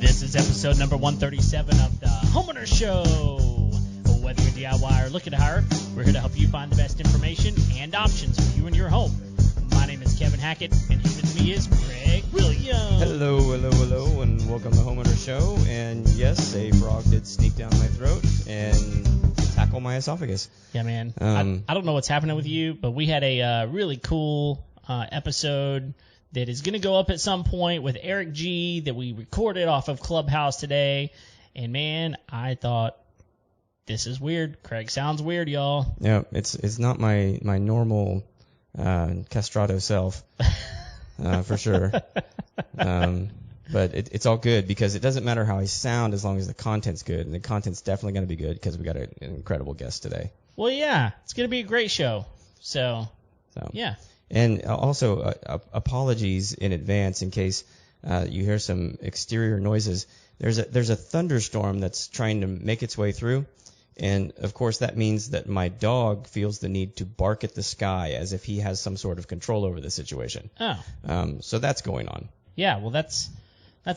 This is episode number 137 of the Homeowners Show. Whether you're DIY or looking to hire, we're here to help you find the best information and options for you and your home. My name is Kevin Hackett, and here with me is Greg Williams. Hello, and welcome to the Homeowners Show. And yes, a frog did sneak down my throat and tackle my esophagus. Yeah, man. I don't know what's happening with you, but we had a really cool episode that is going to go up at some point with Eric G. that we recorded off of Clubhouse today. And, man, I thought, this is weird. Craig sounds weird, y'all. Yeah, it's not my normal castrato self, for sure. But it's all good because it doesn't matter how I sound as long as the content's good. And the content's definitely going to be good because we got an incredible guest today. Well, yeah, it's going to be a great show. So yeah. And also, apologies in advance in case you hear some exterior noises. There's a thunderstorm that's trying to make its way through, and of course that means that my dog feels the need to bark at the sky as if he has some sort of control over the situation. Oh. So that's going on. Yeah. Well, that's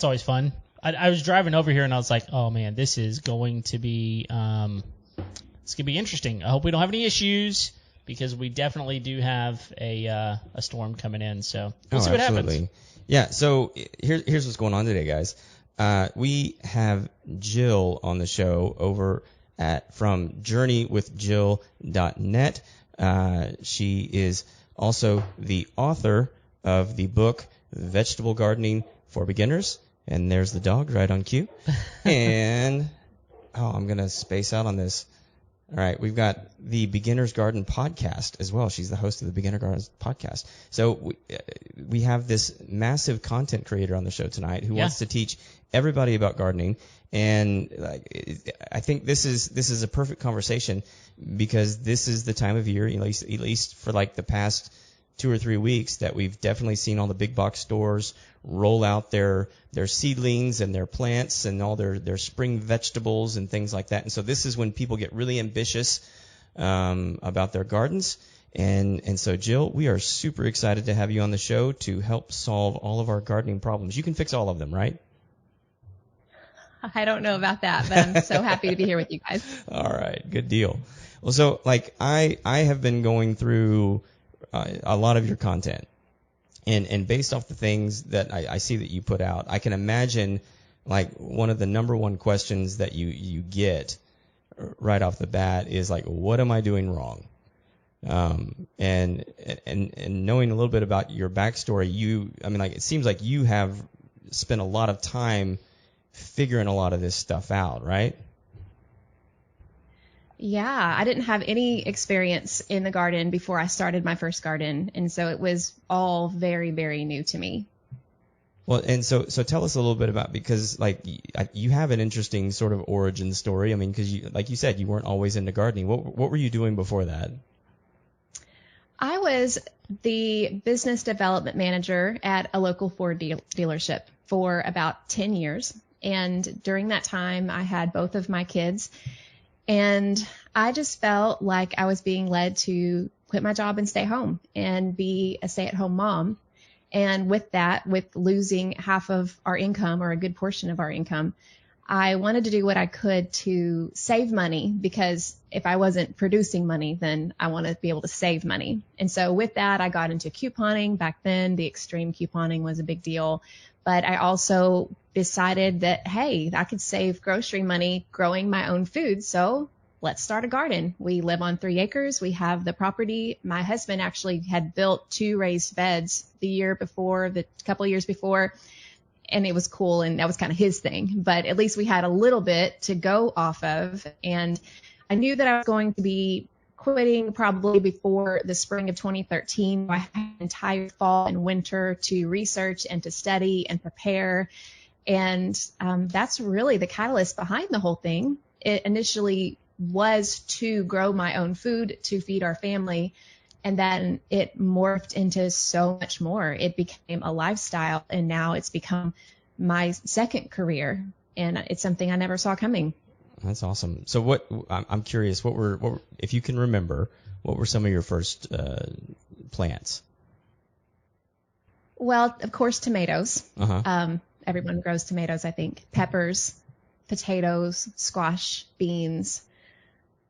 always fun. I was driving over here and I was like, oh man, this is going to be it's gonna be interesting. I hope we don't have any issues, because we definitely do have a storm coming in. So we'll see what happens. Yeah, so here's what's going on today, guys. We have Jill on the show over from journeywithjill.net. She is also the author of the book Vegetable Gardening for Beginners. And there's the dog right on cue. And, I'm going to space out on this. All right, we've got the Beginner's Garden podcast as well. She's the host of the Beginner Gardens podcast. So we have this massive content creator on the show tonight who wants to teach everybody about gardening. And I think this is a perfect conversation because this is the time of year, at least for like the past 2 or 3 weeks, that we've definitely seen all the big box stores roll out their seedlings and their plants and all their spring vegetables and things like that. And so this is when people get really ambitious about their gardens. And so, Jill, we are super excited to have you on the show to help solve all of our gardening problems. You can fix all of them, right? I don't know about that, but I'm so happy to be here with you guys. All right, good deal. Well, so I have been going through a lot of your content. And based off the things that I see that you put out, I can imagine like one of the number one questions that you get right off the bat is like, what am I doing wrong? And knowing a little bit about your backstory, it seems like you have spent a lot of time figuring a lot of this stuff out, right? Yeah, I didn't have any experience in the garden before I started my first garden, and so it was all very, very new to me. Well, and so tell us a little bit about, because like you have an interesting sort of origin story. I mean, because like you said, you weren't always into gardening. What were you doing before that? I was the business development manager at a local Ford dealership for about 10 years, and during that time, I had both of my kids. And I just felt like I was being led to quit my job and stay home and be a stay-at-home mom. And with that, with losing half of our income or a good portion of our income, I wanted to do what I could to save money, because if I wasn't producing money, then I want to be able to save money. And so with that, I got into couponing. Back then, the extreme couponing was a big deal. But I also decided that, hey, I could save grocery money growing my own food. So let's start a garden. We live on 3 acres. We have the property. My husband actually had built 2 raised beds the couple of years before. And it was cool. And that was kind of his thing. But at least we had a little bit to go off of. And I knew that I was going to be quitting probably before the spring of 2013. I had an entire fall and winter to research and to study and prepare. And that's really the catalyst behind the whole thing. It initially was to grow my own food to feed our family. And then it morphed into so much more. It became a lifestyle, and now it's become my second career. And it's something I never saw coming. That's awesome. So I'm curious, what were, if you can remember, what were some of your first plants? Well, of course, tomatoes. Uh-huh. Everyone grows tomatoes, I think. Peppers, potatoes, squash, beans,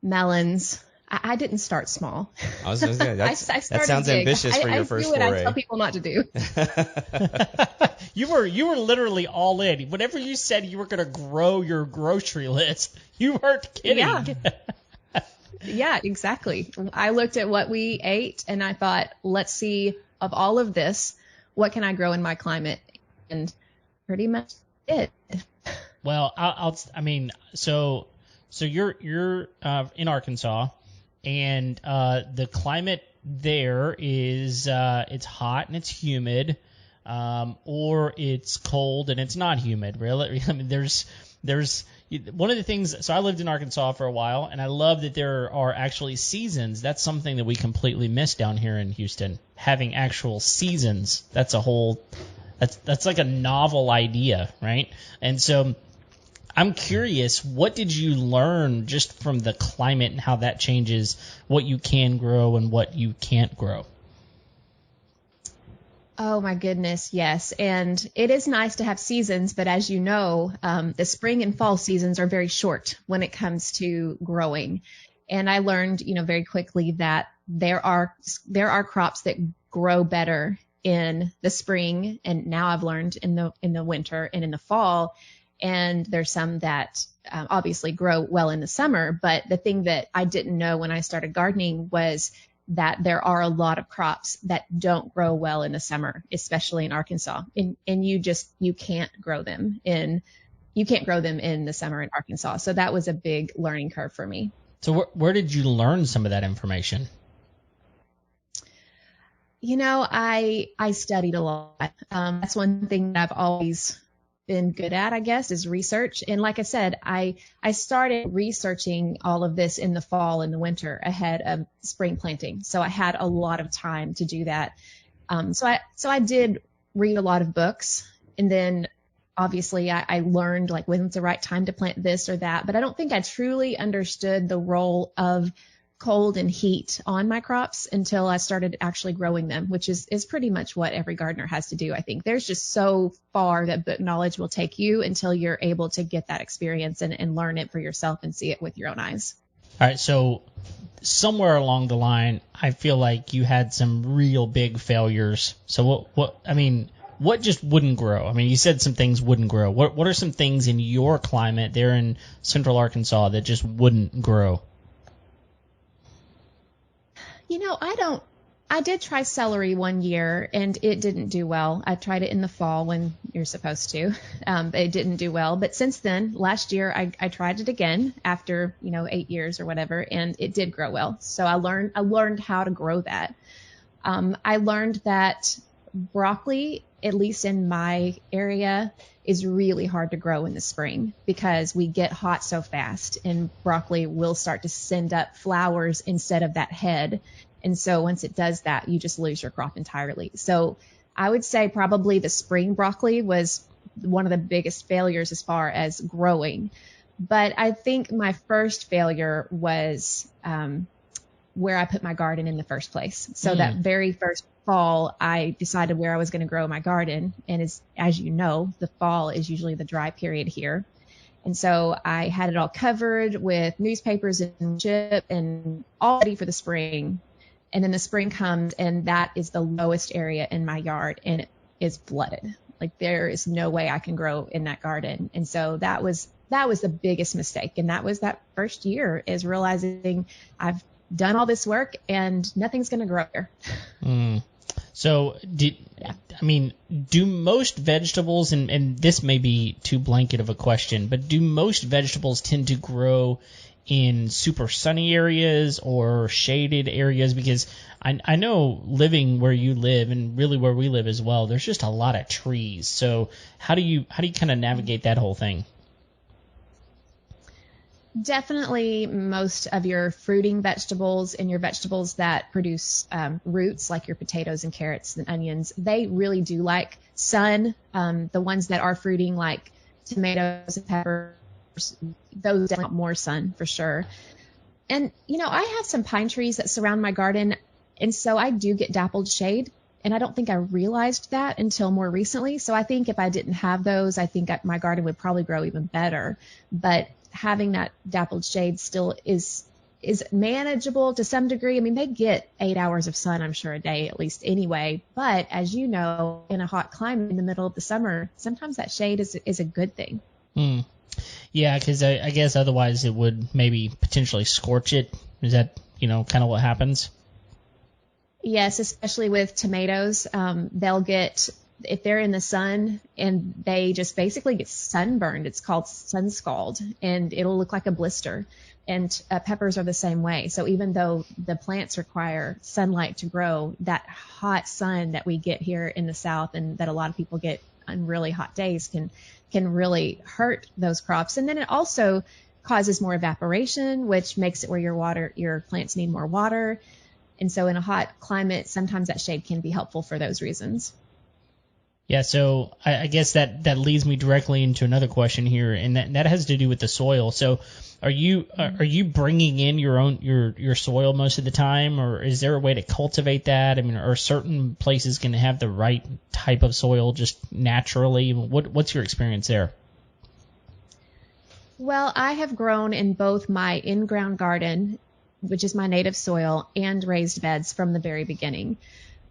melons. I didn't start small. I was going to say, I that started sounds big. ambitious for your first I do what foray. I tell people not to do. You were literally all in. Whenever you said you were going to grow your grocery list, you weren't kidding. Yeah. Yeah, exactly. I looked at what we ate and I thought, let's see, of all of this, what can I grow in my climate? And pretty much it. Well, so you're in Arkansas, and the climate there is it's hot and it's humid, or it's cold and it's not humid. Really, I mean, there's one of the things. So I lived in Arkansas for a while, and I love that there are actually seasons. That's something that we completely miss down here in Houston. Having actual seasons. That's like a novel idea, right? And so I'm curious, what did you learn just from the climate and how that changes what you can grow and what you can't grow? Oh my goodness, yes. And it is nice to have seasons, but as you know, the spring and fall seasons are very short when it comes to growing. And I learned, very quickly that there are crops that grow better in the spring, and now I've learned in the winter and in the fall. And there's some that obviously grow well in the summer. But the thing that I didn't know when I started gardening was that there are a lot of crops that don't grow well in the summer, especially in Arkansas. And you can't grow them in the summer in Arkansas. So that was a big learning curve for me. So where did you learn some of that information? I studied a lot. That's one thing that I've always been good at, I guess, is research. And like I said, I started researching all of this in the fall and the winter ahead of spring planting. So I had a lot of time to do that. So I did read a lot of books, and then obviously I learned like when's the right time to plant this or that, but I don't think I truly understood the role of cold and heat on my crops until I started actually growing them, which is pretty much what every gardener has to do. I think there's just so far that book knowledge will take you until you're able to get that experience and learn it for yourself and see it with your own eyes. All right. So somewhere along the line, I feel like you had some real big failures. So what just wouldn't grow? I mean, you said some things wouldn't grow. What are some things in your climate there in central Arkansas that just wouldn't grow? I did try celery one year and it didn't do well. I tried it in the fall when you're supposed to, but it didn't do well. But since then, last year, I tried it again after, 8 years or whatever, and it did grow well. So I learned how to grow that. I learned that broccoli, at least in my area, is really hard to grow in the spring because we get hot so fast, and broccoli will start to send up flowers instead of that head. And so once it does that, you just lose your crop entirely. So I would say probably the spring broccoli was one of the biggest failures as far as growing. But I think my first failure was where I put my garden in the first place. So that very first fall, I decided where I was going to grow my garden. And as you know, the fall is usually the dry period here. And so I had it all covered with newspapers and chip and all ready for the spring. And then the spring comes, and that is the lowest area in my yard, and it is flooded. Like there is no way I can grow in that garden. And so that was the biggest mistake. And that was that first year, is realizing I've done all this work and nothing's going to grow here. So do most vegetables, and this may be too blanket of a question, but do most vegetables tend to grow in super sunny areas or shaded areas? Because I know living where you live, and really where we live as well, there's just a lot of trees. So how do you kind of navigate that whole thing? Definitely most of your fruiting vegetables and your vegetables that produce roots, like your potatoes and carrots and onions, they really do like sun. The ones that are fruiting, like tomatoes and peppers, those definitely want more sun for sure. And, I have some pine trees that surround my garden, and so I do get dappled shade. And I don't think I realized that until more recently. So I think if I didn't have those, I think my garden would probably grow even better. But having that dappled shade still is manageable to some degree. I mean, they get 8 hours of sun, I'm sure, a day at least anyway. But as you know, in a hot climate in the middle of the summer, sometimes that shade is a good thing. Yeah, because I guess otherwise it would maybe potentially scorch it. Is that, kind of what happens? Yes, especially with tomatoes. They'll get, if they're in the sun and they just basically get sunburned, it's called sun scald, and it'll look like a blister. And peppers are the same way. So even though the plants require sunlight to grow, that hot sun that we get here in the South and that a lot of people get on really hot days can really hurt those crops. And then it also causes more evaporation, which makes it where your plants need more water. And so in a hot climate, sometimes that shade can be helpful for those reasons. Yeah, so I guess that leads me directly into another question here, and that has to do with the soil. So are you bringing in your soil most of the time, or is there a way to cultivate that? I mean, are certain places going to have the right type of soil just naturally? What's your experience there? Well, I have grown in both my in-ground garden, which is my native soil, and raised beds from the very beginning.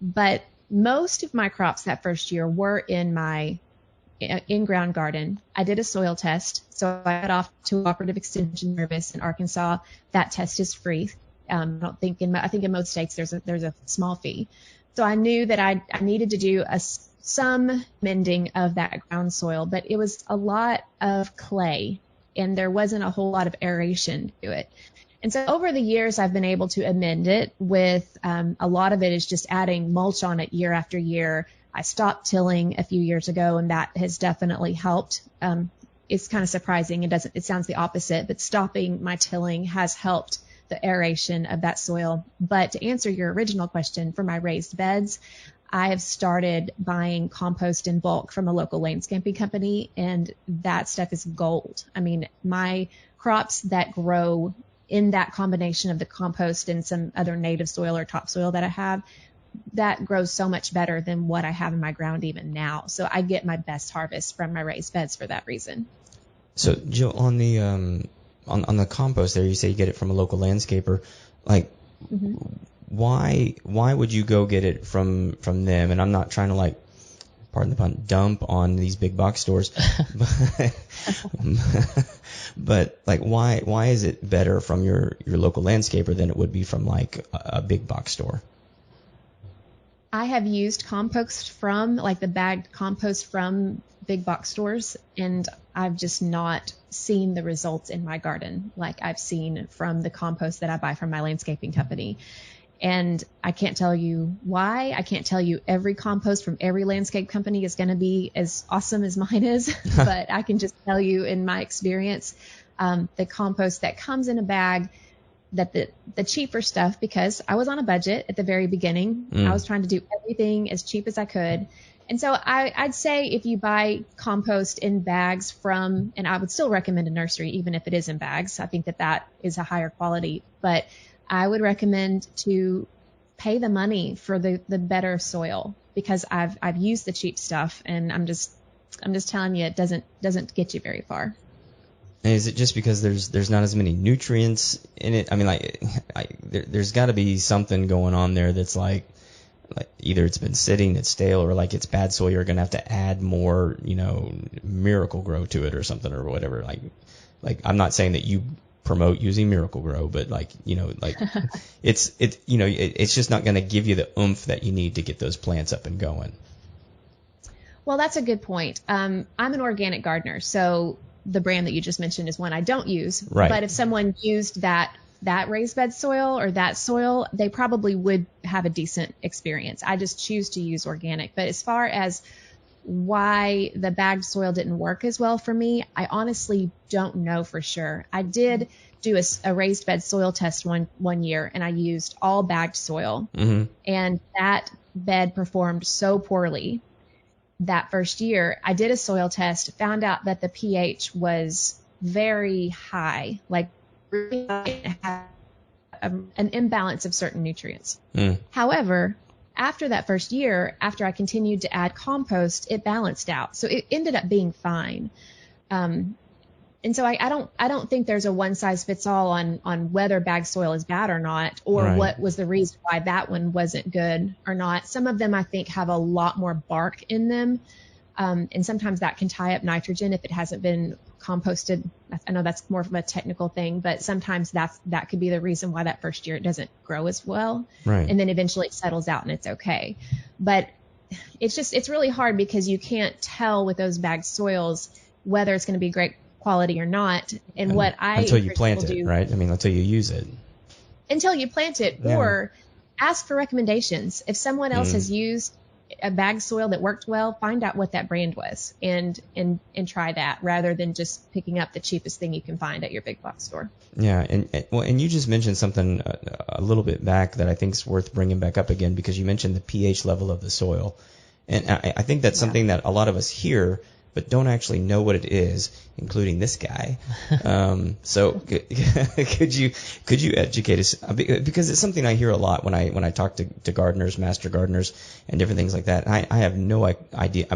But most of my crops that first year were in my in-ground garden. I did a soil test, so I got off to Cooperative Extension Service in Arkansas. That test is free. I think in most states there's a small fee. So I knew that I needed to do some mending of that ground soil, but it was a lot of clay, and there wasn't a whole lot of aeration to it. And so over the years, I've been able to amend it with a lot of it is just adding mulch on it year after year. I stopped tilling a few years ago, and that has definitely helped. It's kind of surprising. It sounds the opposite, but stopping my tilling has helped the aeration of that soil. But to answer your original question, for my raised beds, I have started buying compost in bulk from a local landscaping company, and that stuff is gold. I mean, my crops that grow in that combination of the compost and some other native soil or topsoil that I have, that grows so much better than what I have in my ground even now. So I get my best harvest from my raised beds for that reason. So Jill, on the on the compost there, you say you get it from a local landscaper. Like, why would you go get it from them? And I'm not trying to, like, pardon the pun, dump on these big box stores. But like, why is it better from your local landscaper than it would be from like a big box store? I have used compost from, like, the bagged compost from big box stores, and I've just not seen the results in my garden like I've seen from the compost that I buy from my landscaping company. And I can't tell you why. I can't tell you every compost from every landscape company is going to be as awesome as mine is, but I can just tell you in my experience, the compost that comes in a bag, that the cheaper stuff, because I was on a budget at the very beginning. I was trying to do everything as cheap as I could. And so I'd say if you buy compost in bags from, and I would still recommend a nursery, even if it is in bags, I think that is a higher quality, but I would recommend to pay the money for the better soil, because I've used the cheap stuff, and I'm just telling you, it doesn't get you very far. And is it just because there's not as many nutrients in it? I mean, there's got to be something going on there that's like either it's been sitting, it's stale, or like it's bad soil. You're gonna have to add more, Miracle Grow to it or something or whatever. Like I'm not saying that you promote using Miracle Grow, but it's just not going to give you the oomph that you need to get those plants up and going. Well, that's a good point. I'm an organic gardener, so the brand that you just mentioned is one I don't use. Right. But if someone used that raised bed soil or that soil, they probably would have a decent experience. I just choose to use organic. But as far as why the bagged soil didn't work as well for me, I honestly don't know for sure. I did do a raised bed soil test one year, and I used all bagged soil, and that bed performed so poorly that first year. I did a soil test, found out that the pH was very high, like really high, an imbalance of certain nutrients. However, after that first year, after I continued to add compost, it balanced out. So it ended up being fine. And so I don't think there's a one size fits all on whether bag soil is bad or not, or Right. what was the reason why that one wasn't good or not. Some of them I think have a lot more bark in them. And sometimes that can tie up nitrogen if it hasn't been composted. I know that's more of a technical thing, but sometimes that could be the reason why that first year it doesn't grow as well. Right. And then eventually it settles out and it's okay. But it's really hard because you can't tell with those bagged soils whether it's going to be great quality or not. And what I until you encourage plant people it, do, right? I mean, until you use it. until you plant it, Yeah. or ask for recommendations. If someone else has used a bag soil that worked well, find out what that brand was and try that rather than just picking up the cheapest thing you can find at your big box store. Yeah, and you just mentioned something a little bit back that I think is worth bringing back up again, because you mentioned the pH level of the soil, and I think that's something that a lot of us hear but don't actually know what it is, including this guy. So could you educate us, because it's something I hear a lot when I talk to gardeners, master gardeners, and different things like that. I have no idea.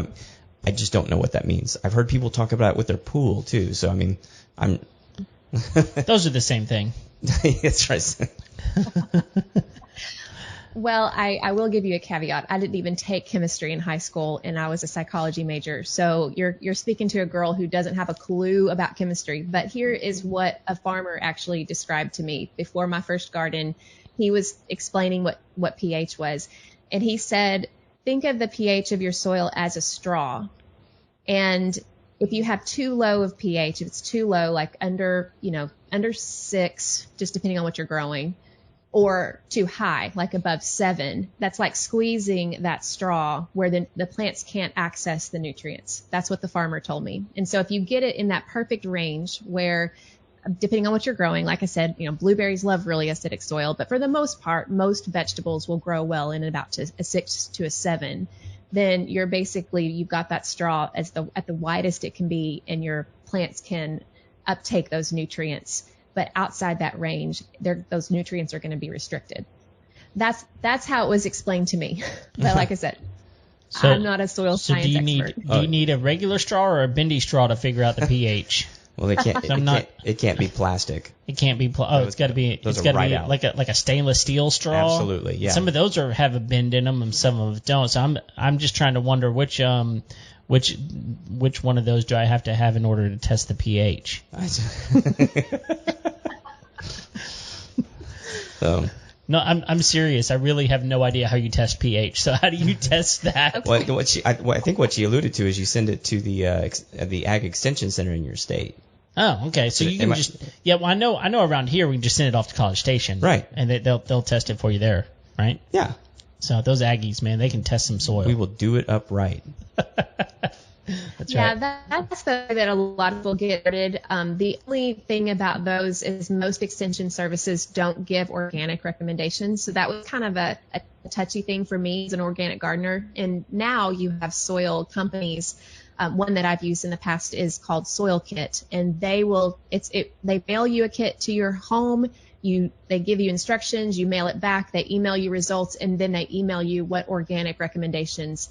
I just don't know what that means. I've heard people talk about it with their pool too. So I mean, I'm. Those are the same thing. That's right. Well, I will give you a caveat. I didn't even take chemistry in high school, and I was a psychology major. So you're speaking to a girl who doesn't have a clue about chemistry. But here is what a farmer actually described to me before my first garden. He was explaining what pH was, and he said, think of the pH of your soil as a straw. And if you have too low of pH, if it's too low, like under 6, just depending on what you're growing, or too high, like above 7, that's like squeezing that straw where the plants can't access the nutrients. That's what the farmer told me. And so if you get it in that perfect range where, depending on what you're growing, like I said, blueberries love really acidic soil, but for the most part, most vegetables will grow well in about a 6 to a 7. Then you've got that straw at the widest it can be, and your plants can uptake those nutrients. But outside that range, those nutrients are going to be restricted. That's how it was explained to me. But like I said, I'm not a soil science expert. Do you need a regular straw or a bendy straw to figure out the pH? Well, it can't be plastic. It can't be. It's got to be. Those It's are got to right be out. like a stainless steel straw. Absolutely, yeah. Some of those have a bend in them, and some of them don't. So I'm just trying to wonder which one of those do I have to have in order to test the pH? No, I'm serious. I really have no idea how you test pH. So how do you test that? Well, I think what she alluded to is you send it to the Ag Extension Center in your state. Oh, okay. So you can well, I know around here we can just send it off to College Station. Right. And they'll test it for you there, right? Yeah. So those Aggies, man, they can test some soil. We will do it upright. That's yeah, right. that's the way that a lot of people get started. The only thing about those is most extension services don't give organic recommendations. So that was kind of a touchy thing for me as an organic gardener. And now you have soil companies. One that I've used in the past is called Soil Kit, and they mail you a kit to your home. They give you instructions, you mail it back, they email you results, and then they email you what organic recommendations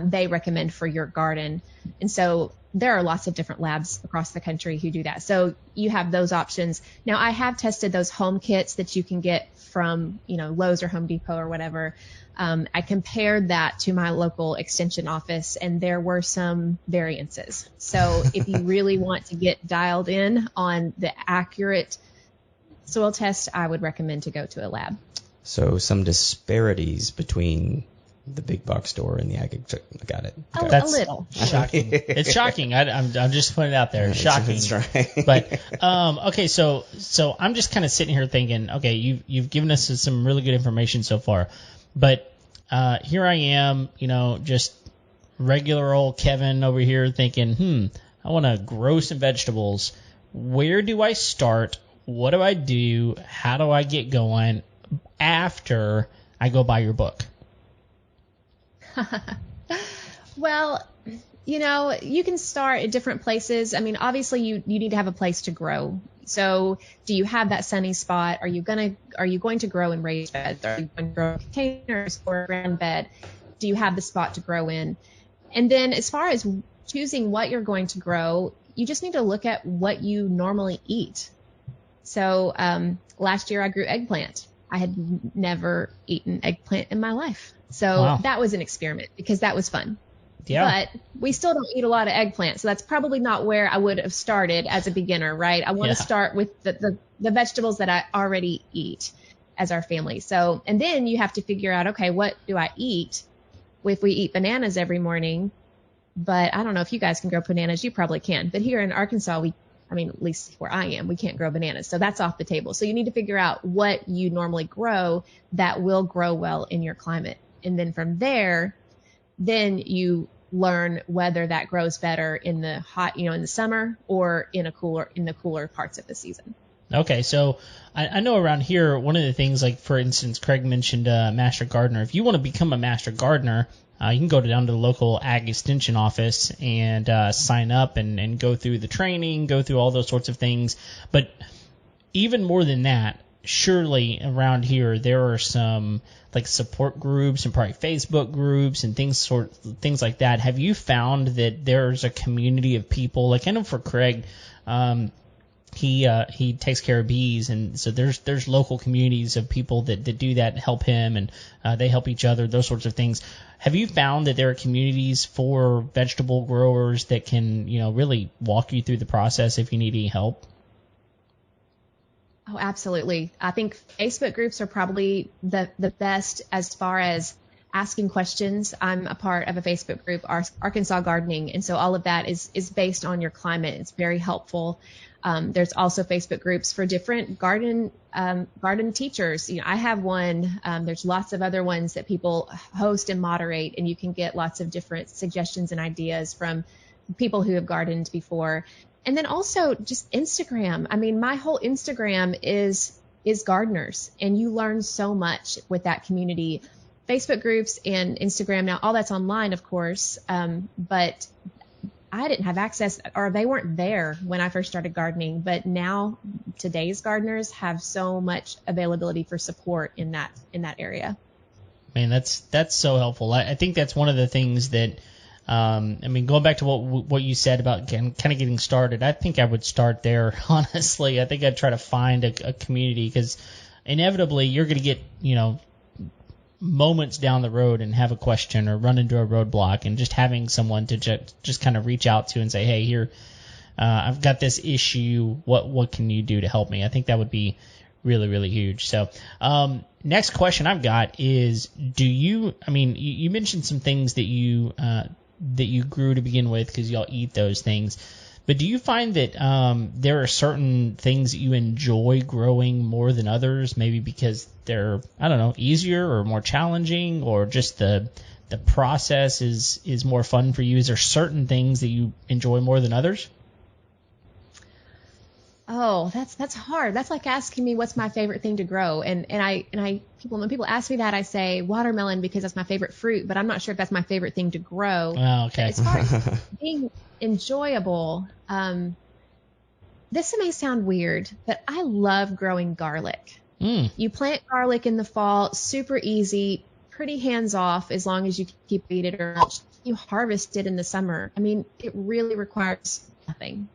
they recommend for your garden. And so there are lots of different labs across the country who do that. So you have those options. Now, I have tested those home kits that you can get from, Lowe's or Home Depot or whatever. I compared that to my local extension office, and there were some variances. So if you really want to get dialed in on the accurate soil test, I would recommend to go to a lab. So some disparities between the big box store and the Ag. Got it. Okay. A little. Shocking. It's shocking. I'm just putting it out there. Shocking. That's right. But okay, so I'm just kind of sitting here thinking, okay, you've given us some really good information so far, but here I am, just regular old Kevin over here thinking, I want to grow some vegetables. Where do I start? What do I do? How do I get going after I go buy your book? Well, you can start at different places. I mean, obviously you need to have a place to grow. So do you have that sunny spot? Are you going to grow in raised beds? Are you going to grow in containers or a ground bed? Do you have the spot to grow in? And then as far as choosing what you're going to grow, you just need to look at what you normally eat. So last year I grew eggplant. I had never eaten eggplant in my life. So that was an experiment because that was fun. Yeah. But we still don't eat a lot of eggplant. So that's probably not where I would have started as a beginner, right? I want to start with the vegetables that I already eat as our family. So, and then you have to figure out, okay, what do I eat? If we eat bananas every morning, but I don't know if you guys can grow bananas. You probably can. But here in Arkansas, at least where I am, we can't grow bananas. So that's off the table. So you need to figure out what you normally grow that will grow well in your climate. And then from there, then you learn whether that grows better in the hot, in the summer or in the cooler parts of the season. Okay, so I know around here, one of the things, like for instance, Craig mentioned Master Gardener. If you want to become a Master Gardener, you can go down to the local Ag Extension office and sign up and go through the training, go through all those sorts of things. But even more than that, surely around here there are some like support groups and probably Facebook groups and things like that. Have you found that there's a community of people? Like I know for Craig, he takes care of bees, and so there's local communities of people that do that, help him, and they help each other, those sorts of things. Have you found that there are communities for vegetable growers that can, really walk you through the process if you need any help? Oh, absolutely. I think Facebook groups are probably the best as far as asking questions. I'm a part of a Facebook group, Arkansas Gardening, and so all of that is based on your climate. It's very helpful. There's also Facebook groups for different garden teachers. I have one. There's lots of other ones that people host and moderate, and you can get lots of different suggestions and ideas from people who have gardened before. And then also just Instagram. My whole Instagram is gardeners, and you learn so much with that community. Facebook groups and Instagram, now all that's online, of course, but I didn't have access, or they weren't there when I first started gardening. But now today's gardeners have so much availability for support in that area. Man, that's so helpful. I think that's one of the things that, going back to what you said about kind of getting started, I think I would start there, honestly. I think I'd try to find a community, because inevitably you're going to get, moments down the road and have a question or run into a roadblock, and just having someone to just kind of reach out to and say, hey, here, I've got this issue. What can you do to help me? I think that would be really, really huge. So, next question I've got is, you mentioned some things that you grew to begin with because y'all eat those things. But do you find that there are certain things that you enjoy growing more than others, maybe because they're, easier or more challenging, or just the process is more fun for you? Is there certain things that you enjoy more than others? Oh, that's hard. That's like asking me what's my favorite thing to grow. And when people ask me that, I say watermelon because that's my favorite fruit, but I'm not sure if that's my favorite thing to grow. Oh, okay. As far as being enjoyable, this may sound weird, but I love growing garlic. You plant garlic in the fall, super easy, pretty hands off as long as you keep feeding it, or you harvest it in the summer. It really requires nothing.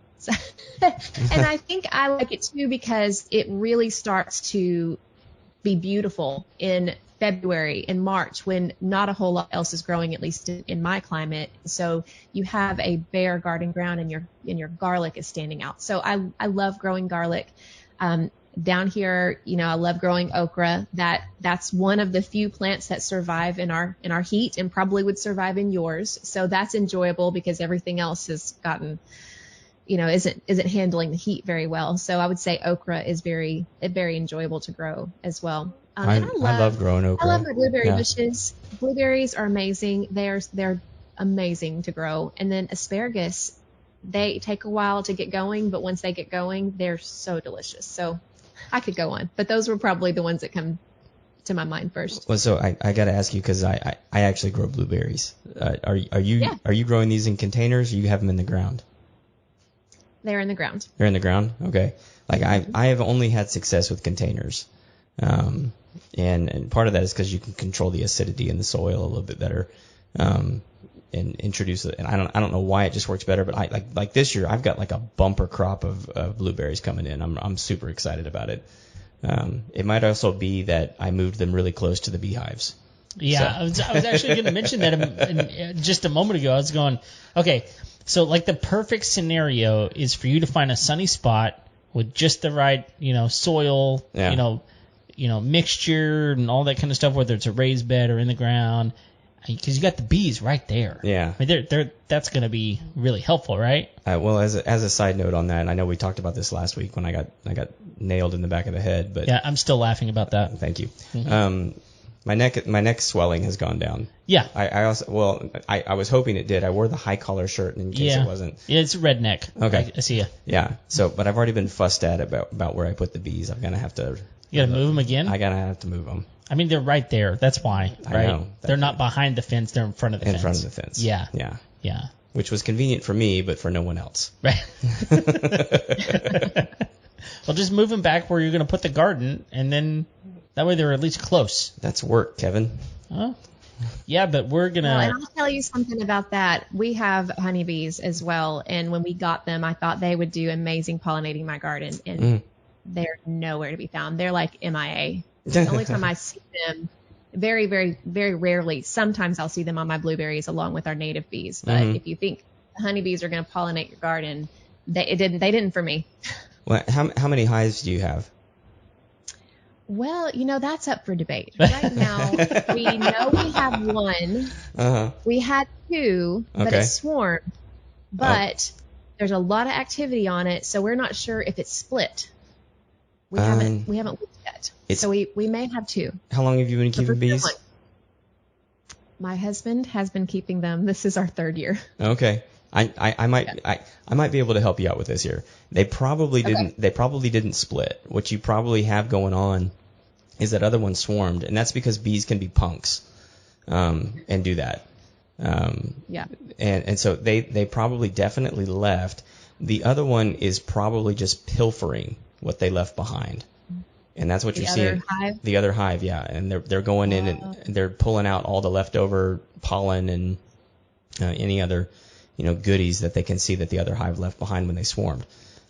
And I think I like it too because it really starts to be beautiful in February and March when not a whole lot else is growing, at least in my climate. So you have a bare garden ground and your garlic is standing out. So I love growing garlic. Down here, I love growing okra. That's one of the few plants that survive in our heat and probably would survive in yours. So that's enjoyable because everything else has gotten, isn't handling the heat very well. So I would say okra is very enjoyable to grow as well. I love growing okra. I love my blueberry bushes. Blueberries are amazing. They're amazing to grow. And then asparagus, they take a while to get going, but once they get going, they're so delicious. So I could go on, but those were probably the ones that come to my mind first. Well, so I got to ask you, because I actually grow blueberries. Are you growing these in containers, or you have them in the ground? They're in the ground. They're in the ground? Okay. Like I have only had success with containers. And part of that is because you can control the acidity in the soil a little bit better. And introduce it. And I don't know why it just works better, but I like this year I've got like a bumper crop of blueberries coming in. I'm super excited about it. It might also be that I moved them really close to the beehives. Yeah, so. I was actually going to mention that just a moment ago. I was going, okay, so like the perfect scenario is for you to find a sunny spot with just the right, soil, mixture and all that kind of stuff, whether it's a raised bed or in the ground, because you got the bees right there. Yeah. I mean, that's going to be really helpful, right? Well, as a side note on that, and I know we talked about this last week when I got nailed in the back of the head, but yeah, I'm still laughing about that. Thank you. Mm-hmm. My neck swelling has gone down. Yeah. I was hoping it did. I wore the high collar shirt in case it wasn't. Yeah, it's redneck. Okay. I see you. Yeah. So, but I've already been fussed at about where I put the bees. I'm gonna have to. You gotta move them again. I gotta have to move them. I mean, they're right there. That's why, right? I know. They're not behind the fence. They're in front of the fence. In front of the fence. Yeah. Yeah. Yeah. Which was convenient for me, but for no one else. Right. Well, just move them back where you're going to put the garden, and then that way they're at least close. That's work, Kevin. Huh? Yeah, but we're going to... Well, and I'll tell you something about that. We have honeybees as well, and when we got them, I thought they would do amazing pollinating my garden, and they're nowhere to be found. They're like MIA. The only time I see them, very, very, very rarely, sometimes I'll see them on my blueberries along with our native bees. But if you think the honeybees are going to pollinate your garden, they didn't for me. Well, how many hives do you have? Well, that's up for debate. Right now, we know we have one. Uh-huh. We had two, but Okay. it swarmed. But there's a lot of activity on it, so we're not sure if it's split. We haven't looked yet. So we may have two. How long have you been keeping bees? One. My husband has been keeping them. This is our third year. Okay. I might be able to help you out with this here. They probably didn't split. What you probably have going on is that other one swarmed, and that's because bees can be punks, and do that. And so they probably definitely left. The other one is probably just pilfering what they left behind. And that's what you're seeing. The other hive, yeah. And they're going in and they're pulling out all the leftover pollen and any other goodies that they can see that the other hive left behind when they swarmed.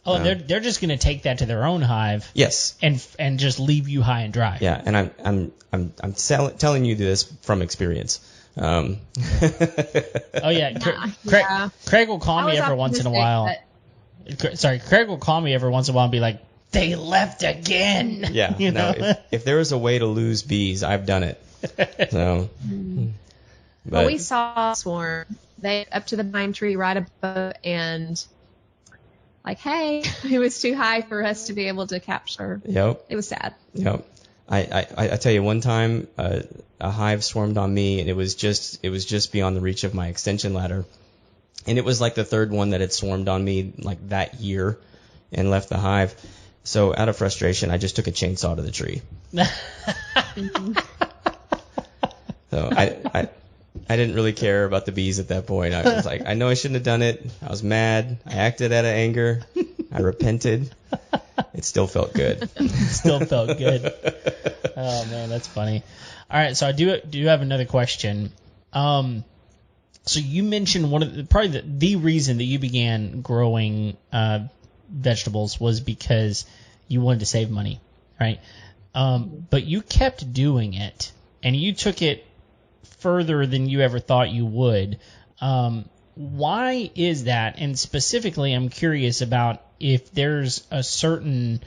Oh, they're just going to take that to their own hive. Yes. And just leave you high and dry. Yeah, and I'm telling you this from experience. Oh yeah, Craig will call me every once in a while. Craig will call me every once in a while and be like, "They left again." Yeah. If there was a way to lose bees, I've done it. So. Well, we saw a swarm. They up to the pine tree right above, and like, hey, it was too high for us to be able to capture. Yep. It was sad. Yep. I tell you, one time a hive swarmed on me, and it was just beyond the reach of my extension ladder, and it was like the third one that had swarmed on me like that year, and left the hive. So out of frustration, I just took a chainsaw to the tree. So I didn't really care about the bees at that point. I was like, I know I shouldn't have done it. I was mad. I acted out of anger. I repented. It still felt good. Still felt good. Oh man, that's funny. All right, so I do have another question. So you mentioned one of probably the reason that you began growing vegetables was because you wanted to save money, right? But you kept doing it, and you took it further than you ever thought you would. Why is that? And specifically, I'm curious about if there's a certain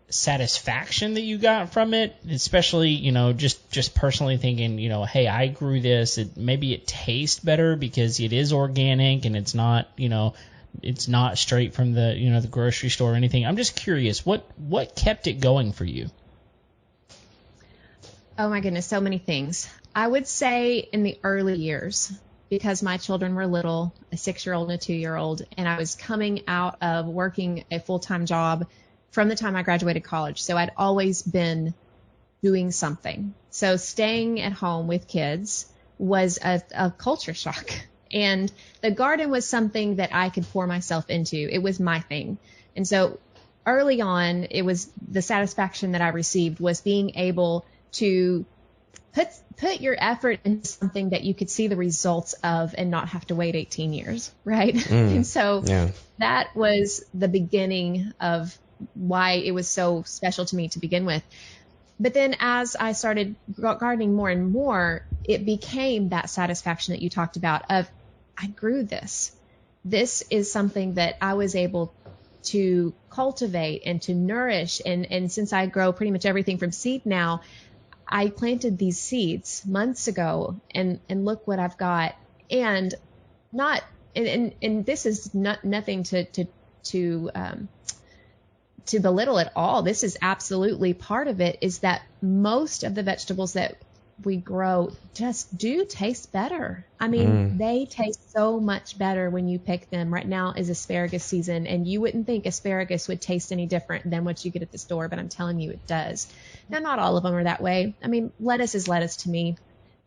satisfaction that you got from it, especially, just personally thinking, hey, I grew this. Maybe it tastes better because it is organic and it's not, it's not straight from the, the grocery store or anything. I'm just curious, what kept it going for you? Oh my goodness, so many things. I would say in the early years, because my children were little, a 6-year-old and a 2-year-old, and I was coming out of working a full-time job from the time I graduated college. So I'd always been doing something. So staying at home with kids was a culture shock. And the garden was something that I could pour myself into. It was my thing. And so early on, it was the satisfaction that I received was being able to put your effort into something that you could see the results of and not have to wait 18 years, right? And so that was the beginning of why it was so special to me to begin with. But then as I started gardening more and more, it became that satisfaction that you talked about of, I grew this. This is something that I was able to cultivate and to nourish. And since I grow pretty much everything from seed now, I planted these seeds months ago and look what I've got. And this is nothing to belittle at all. This is absolutely part of it, is that most of the vegetables that we grow just do taste better. I mean, they taste so much better when you pick them. Right now is asparagus season, and you wouldn't think asparagus would taste any different than what you get at the store, but I'm telling you it does. Now, not all of them are that way. I mean, lettuce is lettuce to me,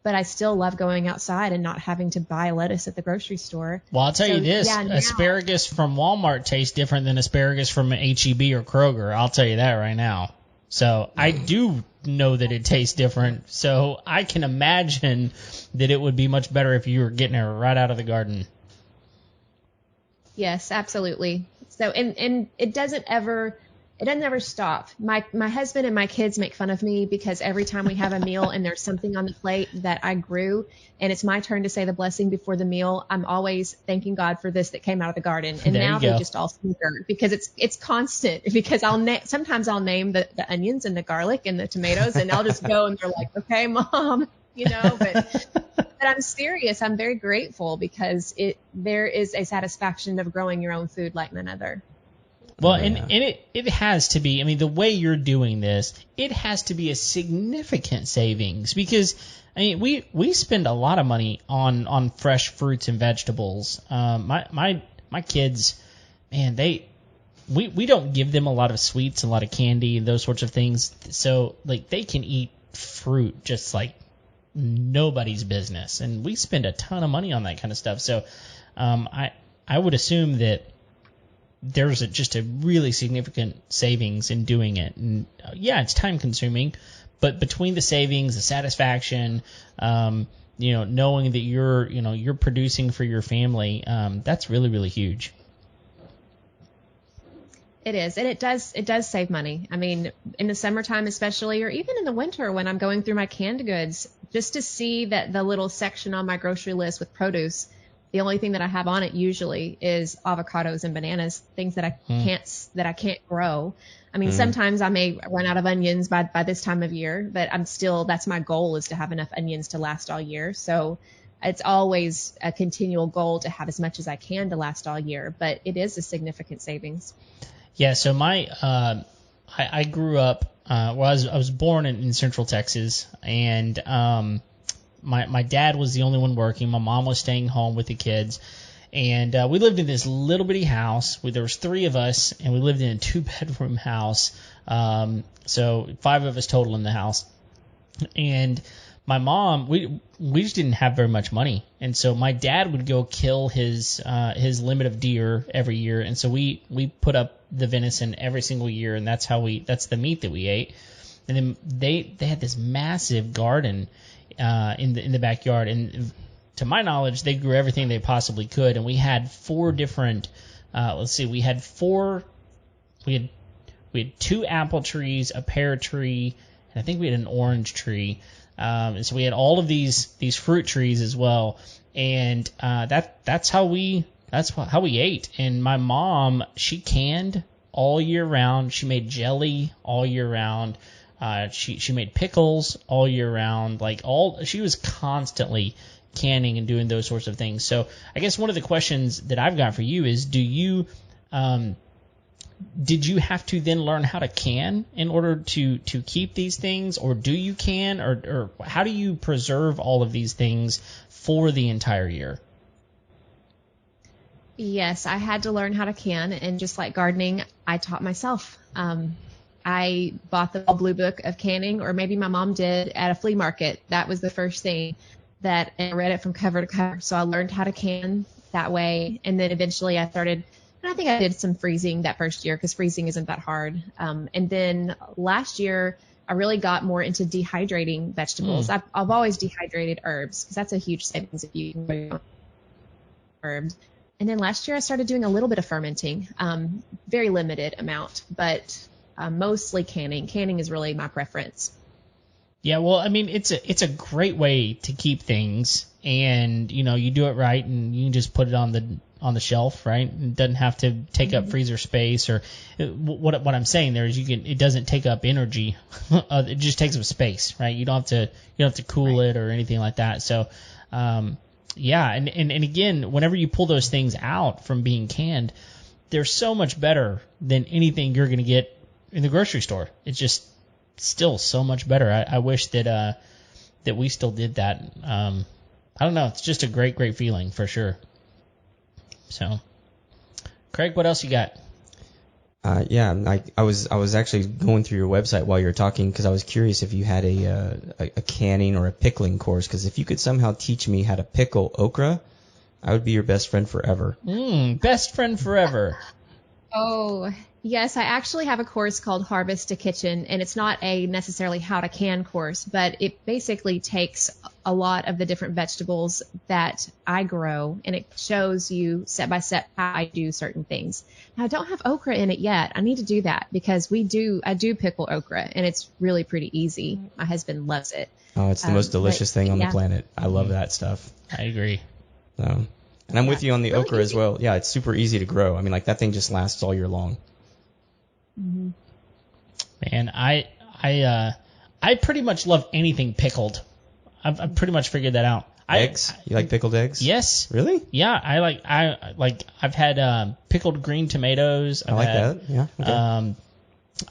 but I still love going outside and not having to buy lettuce at the grocery store. Well, I'll tell you this, asparagus from Walmart tastes different than asparagus from H-E-B or Kroger. I'll tell you that right now. So I do know that it tastes different. So I can imagine that it would be much better if you were getting it right out of the garden. Yes, absolutely. So, and it doesn't ever stop. My husband and my kids make fun of me because every time we have a meal and there's something on the plate that I grew and it's my turn to say the blessing before the meal, I'm always thanking God for this that came out of the garden. And now they just all snicker because it's constant, because sometimes I'll name the onions and the garlic and the tomatoes, and I'll just go and they're like, okay, Mom, but I'm serious. I'm very grateful because there is a satisfaction of growing your own food like none other. Well, and it has to be, I mean, the way you're doing this, it has to be a significant savings because, I mean, we spend a lot of money on fresh fruits and vegetables. My kids, man, we don't give them a lot of sweets, a lot of candy, and those sorts of things. So, like, they can eat fruit just like nobody's business. And we spend a ton of money on that kind of stuff. So, I would assume that there's just a really significant savings in doing it. And it's time consuming, but between the savings, the satisfaction, knowing that you're producing for your family, that's really, really huge. It is. And it does save money. I mean, in the summertime, especially, or even in the winter when I'm going through my canned goods, just to see that the little section on my grocery list with produce, the only thing that I have on it usually is avocados and bananas, things that I can't grow. I mean, sometimes I may run out of onions by this time of year, but that's my goal, is to have enough onions to last all year. So it's always a continual goal to have as much as I can to last all year, but it is a significant savings. Yeah. So I grew up, I was born in Central Texas, and, My dad was the only one working. My mom was staying home with the kids. And we lived in this little bitty house. There was 3 of us, and we lived in a 2-bedroom house. So 5 of us total in the house. And my mom, we just didn't have very much money. And so my dad would go kill his limit of deer every year. And so we put up the venison every single year, and that's the meat that we ate. And then they had this massive garden in the backyard, and to my knowledge, they grew everything they possibly could. And we had 4 different. We had 2 apple trees, a pear tree, and I think we had an orange tree. And so we had all of these fruit trees as well. And that's how we ate. And my mom, she canned all year round. She made jelly all year round. She made pickles all year round. She was constantly canning and doing those sorts of things. So I guess one of the questions that I've got for you is, did you have to then learn how to can in order to keep these things, or do you can, or how do you preserve all of these things for the entire year? Yes, I had to learn how to can, and just like gardening, I taught myself. I bought the blue book of canning, or maybe my mom did, at a flea market. That was the first thing. that and read it from cover to cover. So I learned how to can that way. And then eventually I started, and I think I did some freezing that first year because freezing isn't that hard. And then last year I really got more into dehydrating vegetables. I've always dehydrated herbs because that's a huge savings if you can grow your own herbs. And then last year I started doing a little bit of fermenting, very limited amount, but mostly canning. Canning is really my preference. Yeah, well, I mean, it's a great way to keep things, and you do it right, and you can just put it on the shelf, right? It doesn't have to take up freezer space, or what I'm saying there is it doesn't take up energy, it just takes up space, right? You don't have to cool it or anything like that. So, yeah, and again, whenever you pull those things out from being canned, they're so much better than anything you're gonna get in the grocery store. It's just still so much better. I wish that we still did that. I don't know. It's just a great feeling for sure. So, Craig, what else you got? Yeah, I was actually going through your website while you were talking because I was curious if you had a canning or a pickling course. Because if you could somehow teach me how to pickle okra, I would be your best friend forever. Best friend forever. Oh, yes. I actually have a course called Harvest to Kitchen, and it's not a necessarily how to can course, but it basically takes a lot of the different vegetables that I grow, and it shows you step by step how I do certain things. Now, I don't have okra in it yet. I need to do that because I do pickle okra, and it's really pretty easy. My husband loves it. Oh, it's the most delicious thing on the planet. I love that stuff. I agree. So, and I'm with you on the really okra as well. Yeah, it's super easy to grow. I mean, like that thing just lasts all year long. Mm-hmm. Man, I pretty much love anything pickled. I've pretty much figured that out. Eggs? You like pickled eggs? Yes. Really? Yeah, I've had pickled green tomatoes. I like that. Yeah. Okay.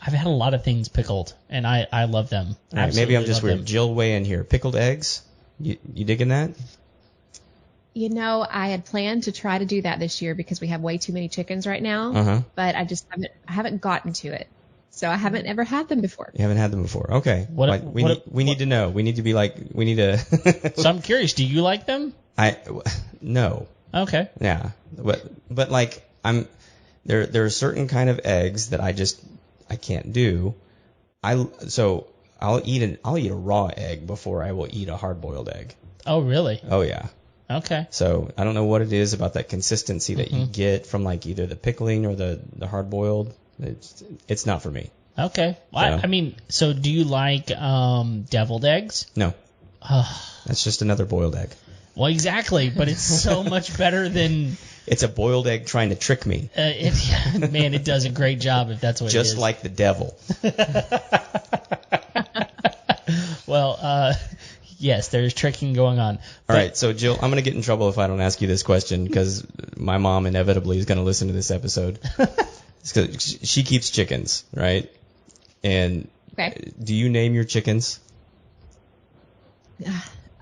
I've had a lot of things pickled, and I love them. All right, maybe I'm just weird. Them. Jill, weigh in here. Pickled eggs? You digging that? I had planned to try to do that this year because we have way too many chickens right now, but I haven't gotten to it. So I haven't ever had them before. You haven't had them before. Okay. We need to know. We need to. So I'm curious, do you like them? No. Okay. Yeah. But like there are certain kind of eggs that I can't do. I'll eat a raw egg before I will eat a hard-boiled egg. Oh, really? Oh, yeah. Okay. So I don't know what it is about that consistency that you get from like either the pickling or the hard-boiled. It's not for me. Okay. Well, I mean, so do you like deviled eggs? No. That's just another boiled egg. Well, exactly, but it's so much better than... It's a boiled egg trying to trick me. Man, it does a great job if that's what it is. Just like the devil. Well, yes, there's tricking going on. All right, so Jill, I'm going to get in trouble if I don't ask you this question because my mom inevitably is going to listen to this episode. She keeps chickens, right? And do you name your chickens?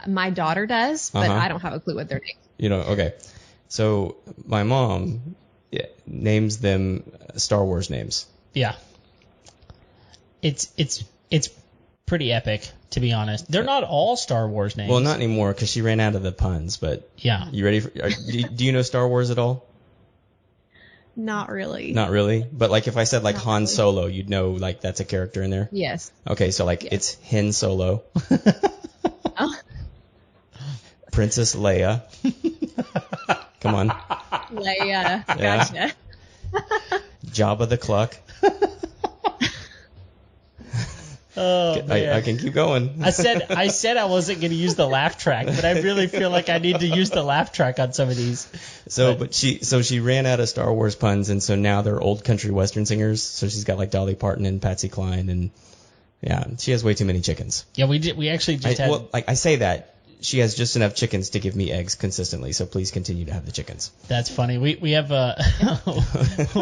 My daughter does, but I don't have a clue what they're named. Okay. So my mom names them Star Wars names. Yeah. It's pretty epic, to be honest. They're not all Star Wars names. Well, not anymore because she ran out of the puns. But yeah. You ready? Do you know Star Wars at all? Not really. Not really? But like if I said like Han Solo, you'd know like that's a character in there? Yes. Okay, so like it's Hen Solo. Princess Leia. Come on. Leia. Gotcha. Jabba the Cluck. Oh, man. I can keep going. I said I wasn't going to use the laugh track, but I really feel like I need to use the laugh track on some of these. But she ran out of Star Wars puns, and so now they're old country western singers. So she's got like Dolly Parton and Patsy Cline, and yeah, she has way too many chickens. Yeah, we actually just had. Well, like I say that. She has just enough chickens to give me eggs consistently, so please continue to have the chickens. That's funny. We have a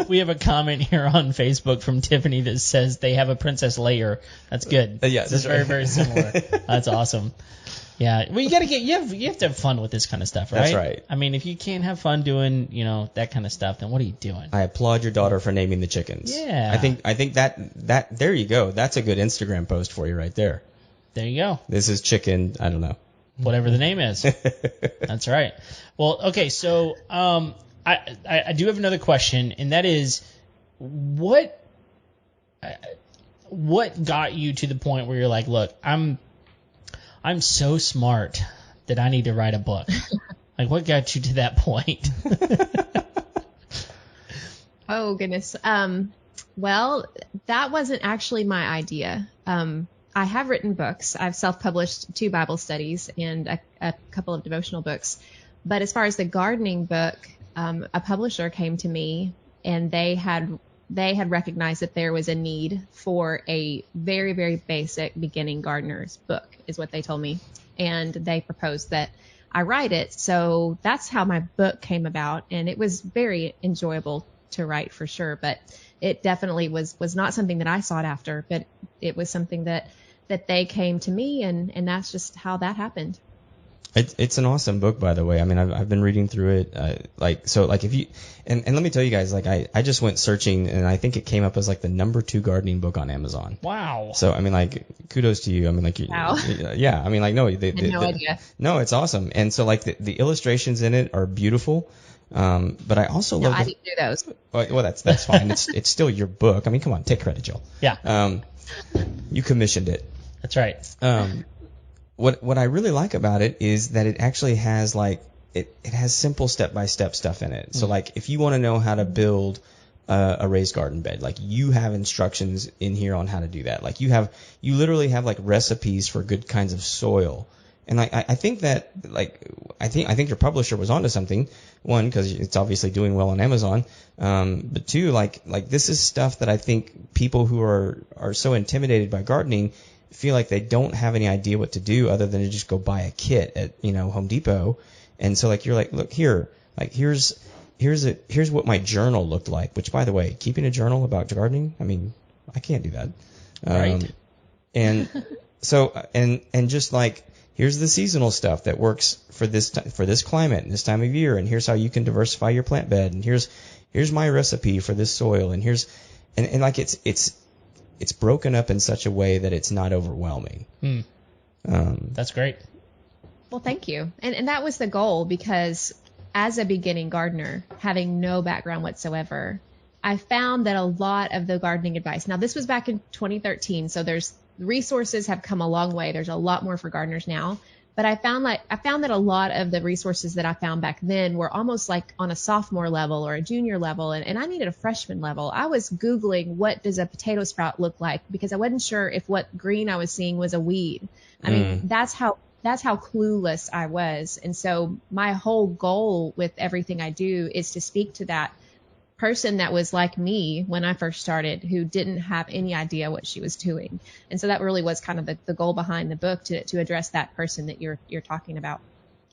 we have a comment here on Facebook from Tiffany that says they have a Princess Leia. That's good. Yeah, that's very very similar. That's awesome. Yeah, well, you have to have fun with this kind of stuff, right? That's right. I mean, if you can't have fun doing that kind of stuff, then what are you doing? I applaud your daughter for naming the chickens. Yeah. I think that there you go. That's a good Instagram post for you right there. There you go. This is chicken. I don't know. whatever the name is. That's right. Well, okay, so I do have another question, and that is, what got you to the point where you're like, look, I'm so smart that I need to write a book? Like, what got you to that point? Oh, goodness. Well, that wasn't actually my idea. I have written books. I've self-published 2 Bible studies and a couple of devotional books. But as far as the gardening book, a publisher came to me, and they had recognized that there was a need for a very, very basic beginning gardener's book, is what they told me. And they proposed that I write it. So that's how my book came about. And it was very enjoyable to write, for sure. But it definitely was not something that I sought after, but it was something that they came to me, and that's just how that happened. It's an awesome book, by the way. I mean, I've been reading through it. If you, and let me tell you guys, like, I just went searching, and I think it came up as like the number 2 gardening book on Amazon. Wow. So, I mean, like, kudos to you. I mean, like, wow. Yeah. I mean, like, no, no idea. No, it's awesome. And so, like, the illustrations in it are beautiful. But I also love. I didn't do those. Well, that's fine. It's still your book. I mean, come on, take credit, Jill. Yeah. You commissioned it. That's right. What I really like about it is that it actually has like it has simple step-by-step stuff in it. So like if you want to know how to build a raised garden bed, like you have instructions in here on how to do that. Like you literally have like recipes for good kinds of soil. And I think that I think your publisher was onto something. One, because it's obviously doing well on Amazon. But 2, like this is stuff that I think people who are so intimidated by gardening feel like they don't have any idea what to do other than to just go buy a kit at Home Depot. And so like you're like, look here, like here's what my journal looked like. Which, by the way, keeping a journal about gardening, I mean, I can't do that. Right. And so and just like, here's the seasonal stuff that works for this climate and this time of year, and here's how you can diversify your plant bed, and here's my recipe for this soil, and and like it's broken up in such a way that it's not overwhelming. That's great. Well, thank you. And that was the goal, because as a beginning gardener, having no background whatsoever, I found that a lot of the gardening advice, now this was back in 2013, so resources have come a long way. There's a lot more for gardeners now. But I found that a lot of the resources that I found back then were almost like on a sophomore level or a junior level, and I needed a freshman level. I was Googling, what does a potato sprout look like? Because I wasn't sure if what green I was seeing was a weed. I mean, that's how clueless I was. And so my whole goal with everything I do is to speak to that person that was like me when I first started, who didn't have any idea what she was doing. And so that really was kind of the goal behind the book, to address that person that you're talking about.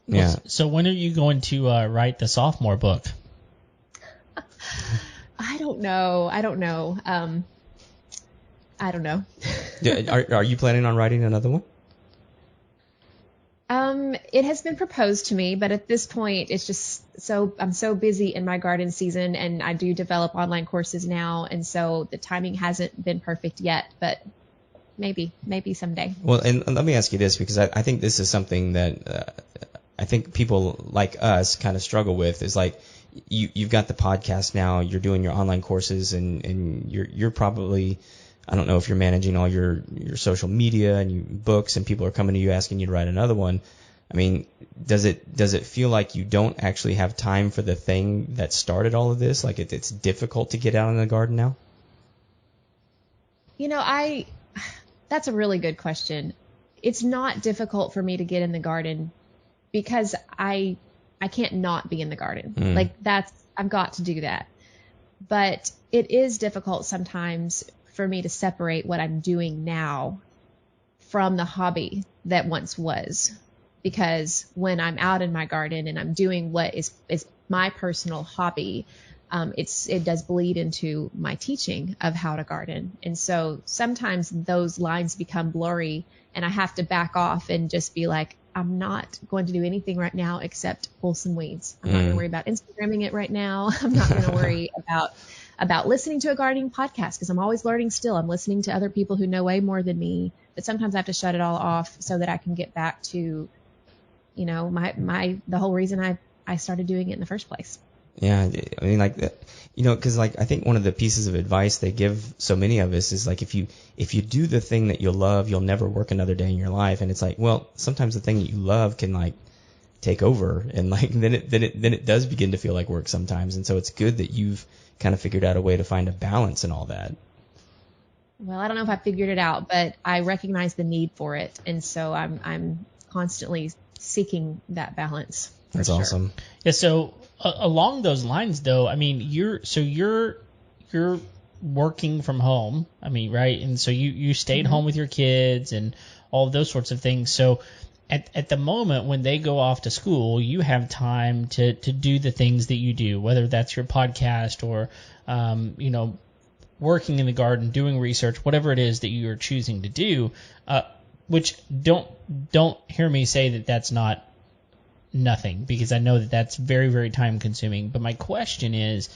Yeah. So when are you going to write the sophomore book? I don't know. I don't know. Are you planning on writing another one? It has been proposed to me, but at this point, it's just I'm so busy in my garden season, and I do develop online courses now, and so the timing hasn't been perfect yet, but maybe someday. Well, and let me ask you this, because I think this is something that I think people like us kind of struggle with, is like you've got the podcast now, you're doing your online courses, and you're probably, I don't know if you're managing all your social media and your books, and people are coming to you asking you to write another one. I mean, does it feel like you don't actually have time for the thing that started all of this? Like it's difficult to get out in the garden now? That's a really good question. It's not difficult for me to get in the garden, because I can't not be in the garden. Like I've got to do that. But it is difficult sometimes for me to separate what I'm doing now from the hobby that once was. Because when I'm out in my garden and I'm doing what is my personal hobby, it does bleed into my teaching of how to garden. And so sometimes those lines become blurry, and I have to back off and just be like, I'm not going to do anything right now except pull some weeds. I'm not going to worry about Instagramming it right now. I'm not going to worry about listening to a gardening podcast, because I'm always learning still. I'm listening to other people who know way more than me, but sometimes I have to shut it all off so that I can get back to the whole reason I started doing it in the first place. Yeah, I mean, like, because like I think one of the pieces of advice they give so many of us is like if you do the thing that you'll love, you'll never work another day in your life. And it's like, well, sometimes the thing that you love can like take over, and like then it does begin to feel like work sometimes. And so it's good that you've kind of figured out a way to find a balance in all that. Well, I don't know if I figured it out, but I recognize the need for it, and so I'm constantly seeking that balance. That's sure. Awesome. Yeah. So along those lines, though, I mean, you're working from home. I mean, right? And so you stayed home with your kids and all of those sorts of things. So at the moment when they go off to school, you have time to do the things that you do, whether that's your podcast or working in the garden, doing research, whatever it is that you are choosing to do. Which don't hear me say that that's not nothing, because I know that that's very, very time consuming. But my question is,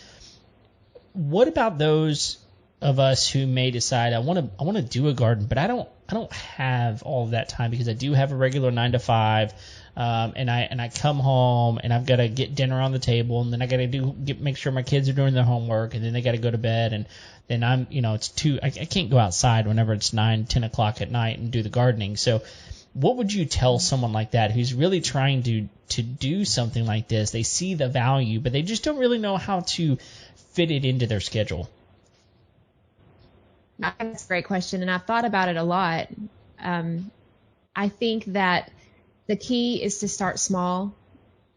what about those of us who may decide I want to do a garden, but I don't have all of that time because I do have a regular 9 to 5, and I come home and I've got to get dinner on the table, and then I got to make sure my kids are doing their homework, and then they got to go to bed, and then I can't go outside whenever it's 9, 10 o'clock at night and do the gardening. So what would you tell someone like that who's really trying to do something like this? They see the value, but they just don't really know how to fit it into their schedule. That's a great question, and I've thought about it a lot. I think that the key is to start small.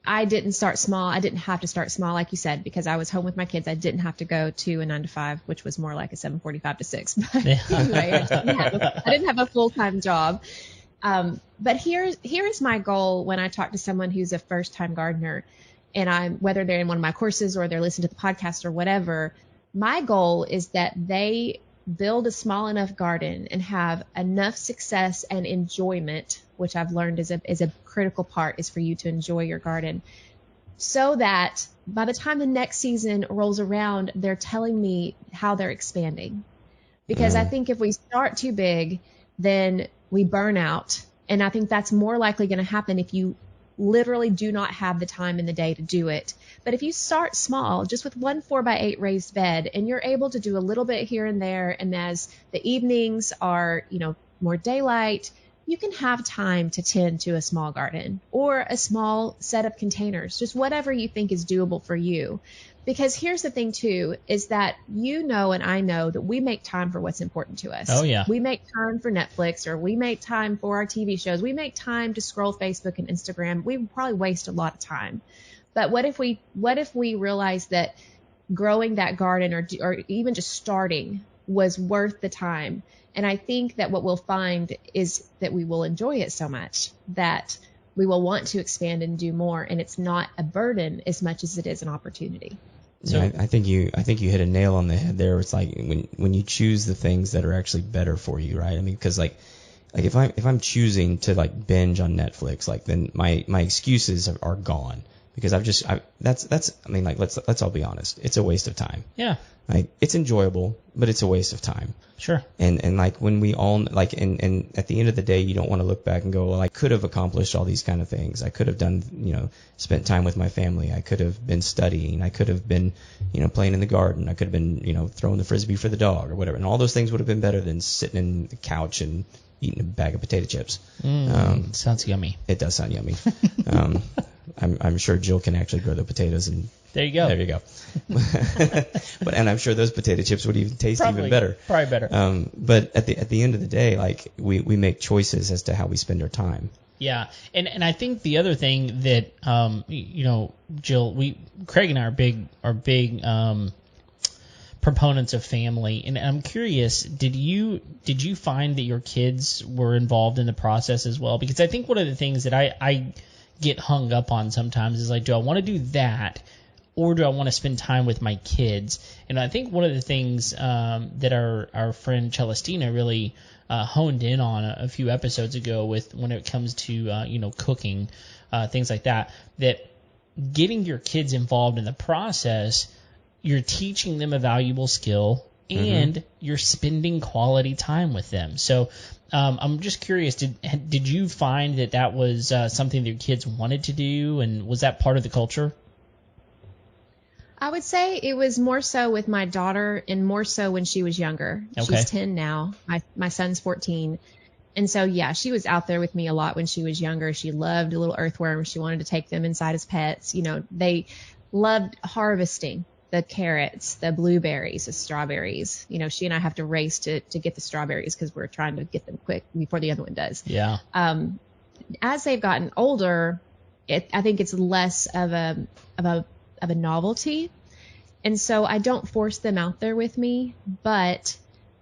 I didn't start small. I didn't have to start small, like you said, because I was home with my kids. I didn't have to go to a 9 to 5, which was more like a 7:45 to 6. But anyway, I didn't have a full-time job. But here's my goal when I talk to someone who's a first-time gardener, and whether they're in one of my courses or they're listening to the podcast or whatever, my goal is that they build a small enough garden and have enough success and enjoyment, which I've learned is a critical part, is for you to enjoy your garden, so that by the time the next season rolls around, they're telling me how they're expanding. Because I think if we start too big, then we burn out. And I think that's more likely going to happen if you literally do not have the time in the day to do it. But if you start small, just with one 4x8 raised bed, and you're able to do a little bit here and there, and as the evenings are, more daylight, you can have time to tend to a small garden or a small set of containers, just whatever you think is doable for you. Because here's the thing too, is that and I know that we make time for what's important to us. Oh yeah. We make time for Netflix, or we make time for our TV shows. We make time to scroll Facebook and Instagram. We probably waste a lot of time. But what if we realize that growing that garden or even just starting was worth the time? And I think that what we'll find is that we will enjoy it so much that we will want to expand and do more. And it's not a burden as much as it is an opportunity. So yeah, I think you hit a nail on the head there. It's like when you choose the things that are actually better for you, right? I mean, because like if I'm choosing to like binge on Netflix, like then my excuses are gone, because let's all be honest, it's a waste of time. Yeah. Like, it's enjoyable, but it's a waste of time. Sure. And like when we all like and at the end of the day, you don't want to look back and go, well, I could have accomplished all these kind of things. I could have done, spent time with my family. I could have been studying. I could have been, playing in the garden. I could have been, throwing the frisbee for the dog or whatever. And all those things would have been better than sitting in the couch and eating a bag of potato chips. Sounds yummy. It does sound yummy. I'm sure Jill can actually grow the potatoes, and there you go. There you go. And I'm sure those potato chips would even taste even better. Probably better. But at the end of the day, like we make choices as to how we spend our time. Yeah, and I think the other thing that Jill, Craig and I are big proponents of family, and I'm curious, did you find that your kids were involved in the process as well? Because I think one of the things that I get hung up on sometimes is like, do I want to do that, or do I want to spend time with my kids? And I think one of the things that our friend Celestina really honed in on a few episodes ago when it comes to cooking, things like that getting your kids involved in the process, you're teaching them a valuable skill, and you're spending quality time with them. So I'm just curious, did you find that was something that your kids wanted to do, and was that part of the culture? I would say it was more so with my daughter, and more so when she was younger. Okay. She's 10 now. My son's 14. And so, yeah, she was out there with me a lot when she was younger. She loved little earthworms. She wanted to take them inside as pets. You know, they loved harvesting the carrots, the blueberries, the strawberries. You know, she and I have to race to get the strawberries because we're trying to get them quick before the other one does. Yeah. As they've gotten older, I think it's less of a novelty. And so I don't force them out there with me, but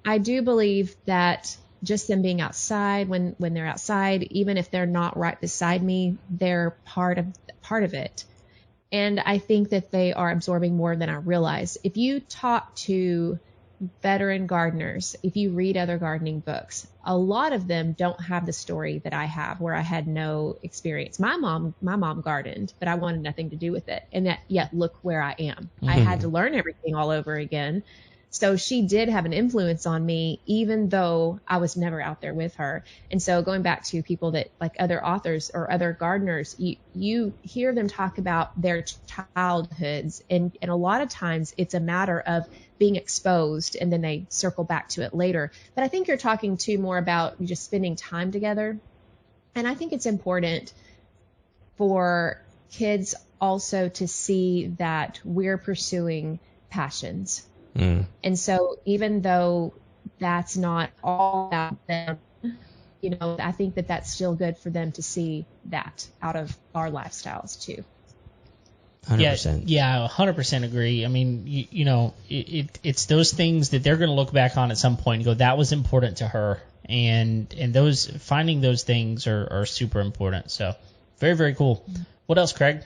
I do believe that just them being outside, when they're outside, even if they're not right beside me, they're part of it. And I think that they are absorbing more than I realize. If you talk to veteran gardeners, if you read other gardening books, a lot of them don't have the story that I have, where I had no experience. My mom gardened, but I wanted nothing to do with it. And yet look where I am. I had to learn everything all over again. So she did have an influence on me, even though I was never out there with her. And so going back to people that, like other authors or other gardeners, you hear them talk about their childhoods. And a lot of times it's a matter of being exposed, and then they circle back to it later. But I think you're talking too more about just spending time together. And I think it's important for kids also to see that we're pursuing passions. And so even though that's not all about them, you know, I think that that's still good for them to see that out of our lifestyles too. 100%. Yeah, 100% agree. I mean, you know, it's those things that they're going to look back on at some point and go, that was important to her. And those, finding those things are super important. So very, very cool. What else, Craig?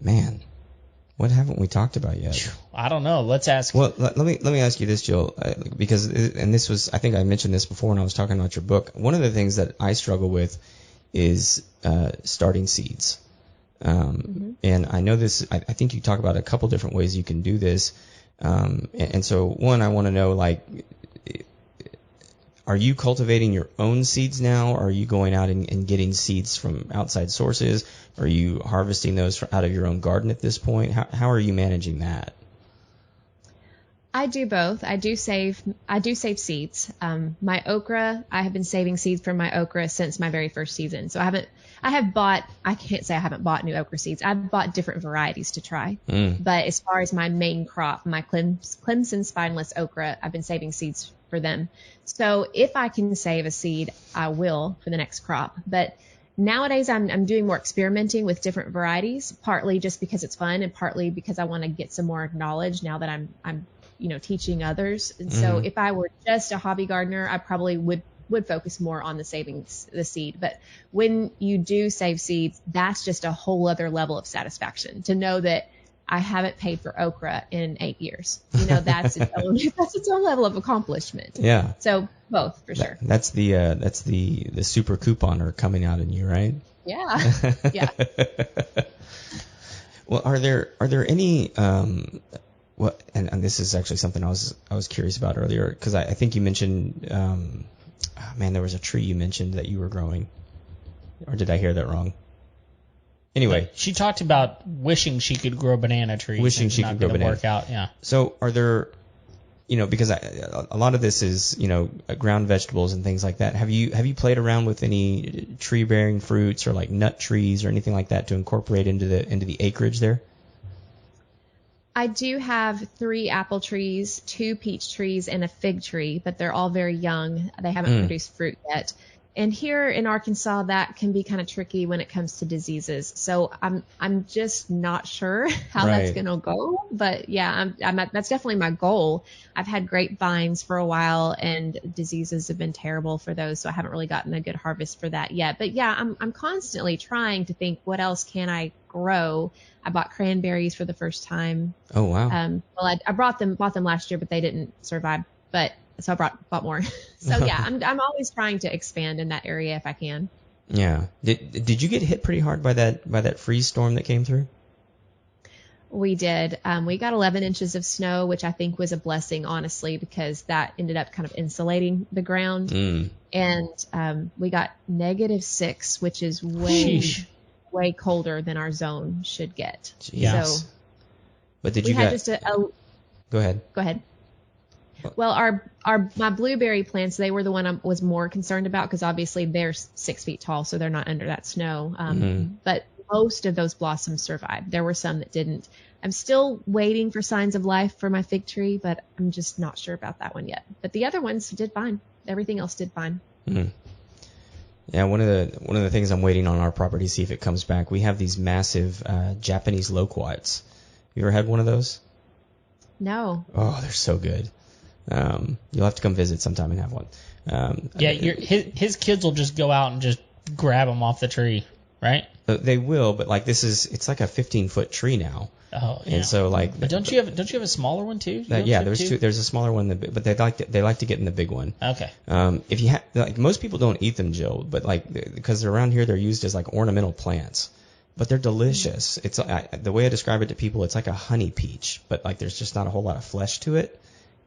Man, what haven't we talked about yet? I don't know. Let's ask. Well, let me ask you this, Jill, because, and this was, I think I mentioned this before when I was talking about your book. One of the things that I struggle with is starting seeds. And I know this, I think you talk about a couple different ways you can do this. And so one, I want to know, like, are you cultivating your own seeds now? Or are you going out and getting seeds from outside sources? Are you harvesting those out of your own garden at this point? How are you managing that? I do both. I do save seeds. My okra, I have been saving seeds from my okra since my very first season. So I can't say I haven't bought new okra seeds. I've bought different varieties to try. But as far as my main crop, my Clemson spineless okra, I've been saving seeds for them. So if I can save a seed, I will for the next crop. But nowadays I'm doing more experimenting with different varieties, partly just because it's fun and partly because I want to get some more knowledge now that I'm teaching others. And so if I were just a hobby gardener, I probably would focus more on the seed. But when you do save seeds, that's just a whole other level of satisfaction to know that I haven't paid for okra in 8 years. You know, that's its own level of accomplishment. Yeah. So both for sure. That's the super couponer coming out in you, right? Yeah. Yeah. Well, are there any what? And this is actually something I was curious about earlier, because I think you mentioned, there was a tree you mentioned that you were growing, or did I hear that wrong? Anyway, she talked about wishing she could grow banana trees. Wishing she could grow banana. Work out, yeah. So are there, because a lot of this is, ground vegetables and things like that. Have you played around with any tree bearing fruits or like nut trees or anything like that to incorporate into the acreage there? I do have 3 apple trees, 2 peach trees, and a fig tree, but they're all very young. They haven't produced fruit yet. And here in Arkansas, that can be kind of tricky when it comes to diseases. So I'm just not sure how that's going to go. But yeah, that's definitely my goal. I've had grapevines for a while, and diseases have been terrible for those. So I haven't really gotten a good harvest for that yet. But yeah, I'm constantly trying to think, what else can I grow? I bought cranberries for the first time. Oh wow. Well, I bought them last year, but they didn't survive. So I bought more. So yeah, I'm always trying to expand in that area if I can. Yeah. Did you get hit pretty hard by that freeze storm that came through? We did. We got 11 inches of snow, which I think was a blessing, honestly, because that ended up kind of insulating the ground. And we got -6, which is way colder than our zone should get. Jeez. So but did we you had guys? just Go ahead. Go ahead. Well, my blueberry plants, they were the one I was more concerned about because obviously they're 6 feet tall, so they're not under that snow. But most of those blossoms survived. There were some that didn't. I'm still waiting for signs of life for my fig tree, but I'm just not sure about that one yet. But the other ones did fine. Everything else did fine. Yeah, one of the things I'm waiting on our property to see if it comes back. We have these massive Japanese loquats. You ever had one of those? No. Oh, they're so good. You'll have to come visit sometime and have one. His kids will just go out and just grab them off the tree, right? They will, but like it's like a 15-foot tree now. Oh, yeah. And so like. But don't you have a smaller one too? Yeah, there's two. There's a smaller one, but they like to get in the big one. Okay. If you most people don't eat them, Jill, but like because they're around here, they're used as like ornamental plants. But they're delicious. It's the way I describe it to people, it's like a honey peach, but like there's just not a whole lot of flesh to it.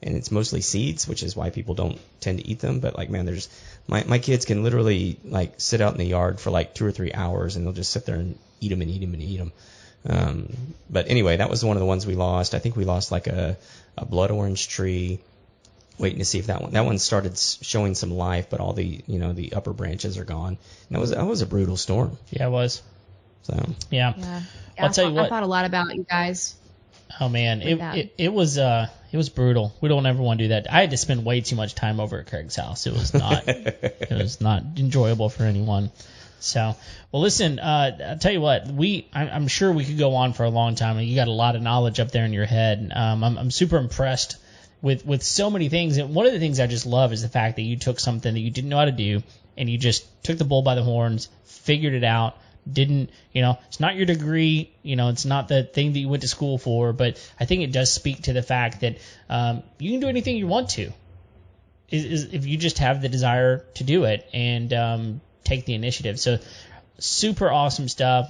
And it's mostly seeds, which is why people don't tend to eat them. But like, man, there's my kids can literally like sit out in the yard for like 2 or 3 hours, and they'll just sit there and eat them and eat them and eat them. But anyway, that was one of the ones we lost. I think we lost like a blood orange tree. Waiting to see if that one started showing some life, but all the the upper branches are gone. And that was a brutal storm. Yeah, it was. So yeah. I'll tell you what. I thought a lot about you guys. Oh man, it was brutal. We don't ever want to do that. I had to spend way too much time over at Craig's house. It was not enjoyable for anyone. So, well, listen, I'll tell you what, I'm sure we could go on for a long time. You got a lot of knowledge up there in your head. I'm super impressed with so many things. And one of the things I just love is the fact that you took something that you didn't know how to do and you just took the bull by the horns, figured it out. It's not your degree, it's not the thing that you went to school for, but I think it does speak to the fact that you can do anything you want to, if you just have the desire to do it and take the initiative. So super awesome stuff.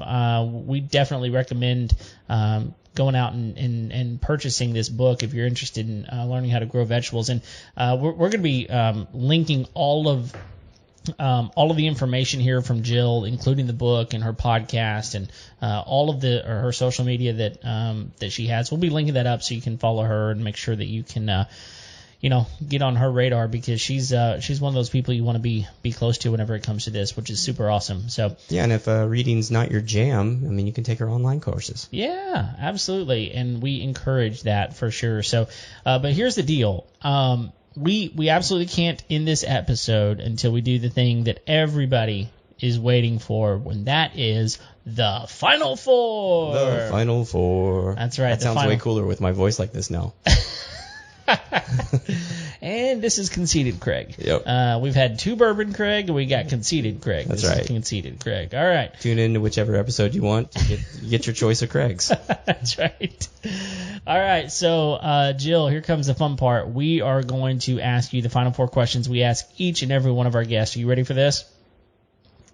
We definitely recommend going out and purchasing this book if you're interested in learning how to grow vegetables. And we're going to be linking all of the information here from Jill, including the book and her podcast and all of her social media that she has. We'll be linking that up so you can follow her and make sure that you can get on her radar, because she's one of those people you want to be close to whenever it comes to this, which is super awesome. So yeah, and if reading's not your jam, I mean, you can take her online courses. Yeah, absolutely, and we encourage that for sure. So, but here's the deal. We absolutely can't end this episode until we do the thing that everybody is waiting for, when that is the Final Four. The Final Four. That's right. That sounds way cooler with my voice like this now. And this is Conceited Craig. Yep. We've had 2 Bourbon Craig, and we got Conceited Craig. That's this right. Is Conceited Craig. All right. Tune in to whichever episode you want. You get your choice of Craigs. That's right. All right. So, Jill, here comes the fun part. We are going to ask you the final 4 questions we ask each and every one of our guests. Are you ready for this?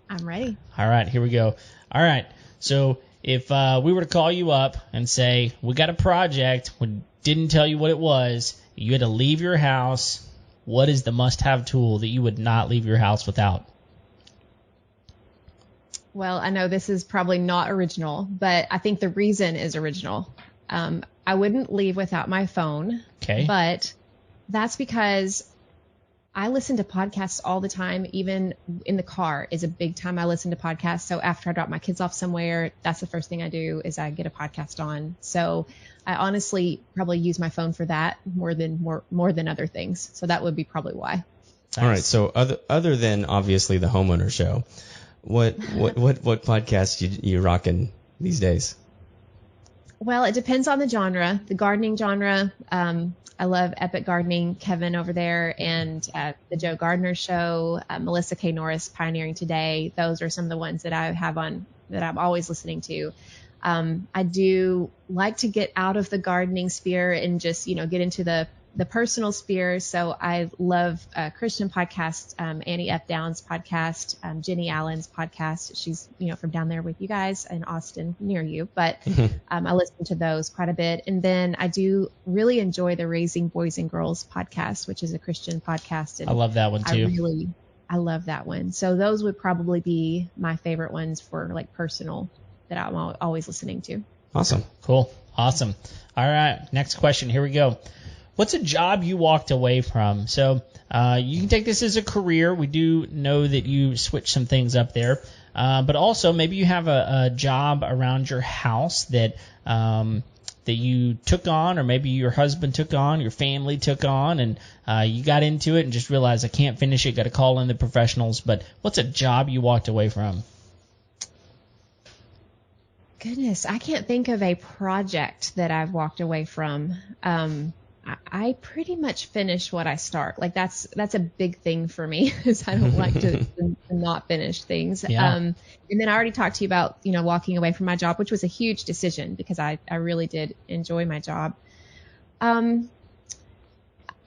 I'm ready. All right. Here we go. All right. So if we were to call you up and say, we got a project, we didn't tell you what it was, you had to leave your house, what is the must-have tool that you would not leave your house without? Well, I know this is probably not original, but I think the reason is original. I wouldn't leave without my phone. Okay. But that's because I listen to podcasts all the time. Even in the car is a big time I listen to podcasts. So after I drop my kids off somewhere, that's the first thing I do is I get a podcast on. So I honestly probably use my phone for that more than other things. So that would be probably why. Nice. All right. So other than obviously the Homeowner Show, what podcast you rocking these days? Well, it depends on the genre. The gardening genre, I love Epic Gardening, Kevin over there, and the Joe Gardner Show, Melissa K. Norris, Pioneering Today. Those are some of the ones that I have on that I'm always listening to. I do like to get out of the gardening sphere and just, get into the the personal sphere. So I love Christian podcasts, Annie F. Downs' podcast, Jenny Allen's podcast. She's, from down there with you guys in Austin, near you. But I listen to those quite a bit. And then I do really enjoy the Raising Boys and Girls podcast, which is a Christian podcast. And I love that one too. I love that one. So those would probably be my favorite ones for like personal that I'm always listening to. Awesome. Cool. Awesome. All right. Next question. Here we go. What's a job you walked away from? So you can take this as a career. We do know that you switched some things up there. But also maybe you have a job around your house that you took on, or maybe your husband took on, your family took on, and you got into it and just realized I can't finish it, got to call in the professionals. But what's a job you walked away from? Goodness, I can't think of a project that I've walked away from. I pretty much finish what I start. Like that's a big thing for me, is I don't like to not finish things. Yeah. And then I already talked to you about, walking away from my job, which was a huge decision because I really did enjoy my job. I'm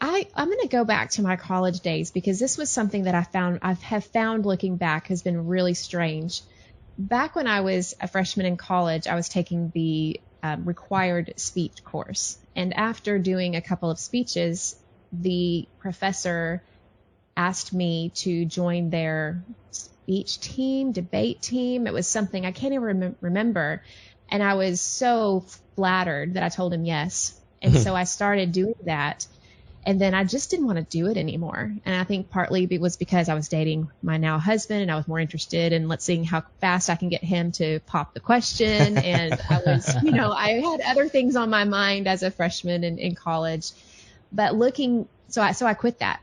going to go back to my college days because this was something that I have found looking back has been really strange. Back when I was a freshman in college, I was taking the required speech course. And after doing a couple of speeches, the professor asked me to join their speech team, debate team. It was something I can't even remember. And I was so flattered that I told him yes. And so I started doing that. And then I just didn't want to do it anymore. And I think partly it was because I was dating my now husband and I was more interested in let's see how fast I can get him to pop the question. And I was, I had other things on my mind as a freshman in college. But so I quit that.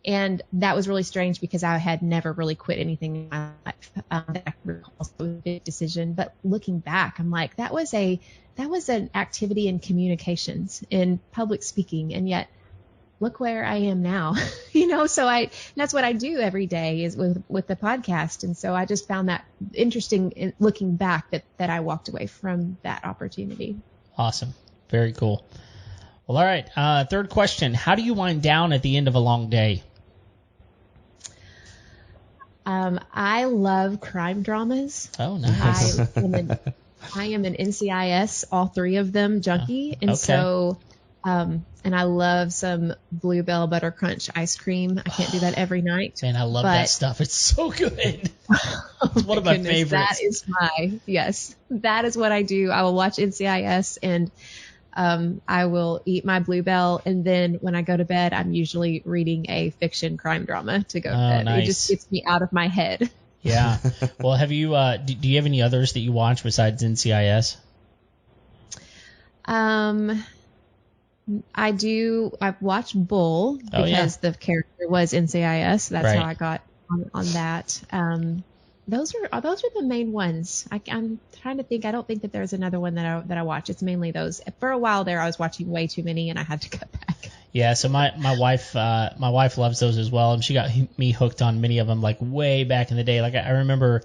And that was really strange because I had never really quit anything in my life. That I recall, so it was a big decision. But looking back, I'm like, that was an activity in communications, in public speaking. And yet, look where I am now, so that's what I do every day is with the podcast. And so I just found that interesting in looking back that I walked away from that opportunity. Awesome. Very cool. Well, all right. Third question. How do you wind down at the end of a long day? I love crime dramas. Oh, nice. I am an NCIS, all three of them, junkie. And so and I love some Bluebell Butter Crunch ice cream. I can't do that every night. Man, I love that stuff. It's so good. It's one of my favorites. That is what I do. I will watch NCIS and I will eat my Bluebell. And then when I go to bed, I'm usually reading a fiction crime drama to go to bed. Nice. It just gets me out of my head. Yeah. Well, have you, do you have any others that you watch besides NCIS? I do. I've watched Bull because the character was NCIS. That's right. How I got on that. Those are the main ones. I'm trying to think. I don't think that there's another one that I watch. It's mainly those. For a while there, I was watching way too many, and I had to cut back. Yeah. So my wife loves those as well, and she got me hooked on many of them like way back in the day. Like I remember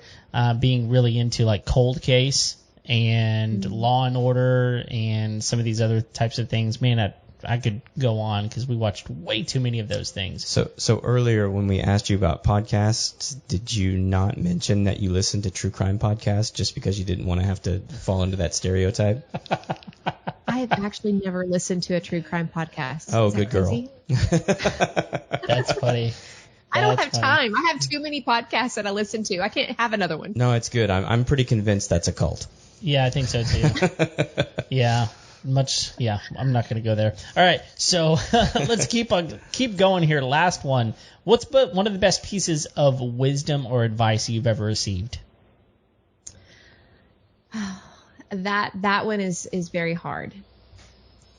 being really into like Cold Case and Law and Order and some of these other types of things. Man, I could go on because we watched way too many of those things. So earlier when we asked you about podcasts, did you not mention that you listened to true crime podcasts just because you didn't want to have to fall into that stereotype? I have actually never listened to a true crime podcast. Oh, good girl. That's funny. I don't have time. I have too many podcasts that I listen to. I can't have another one. No, it's good. I'm pretty convinced that's a cult. Yeah, I think so too. Yeah. I'm not going to go there. All right, so let's keep going here. Last one. What's one of the best pieces of wisdom or advice you've ever received? That one is very hard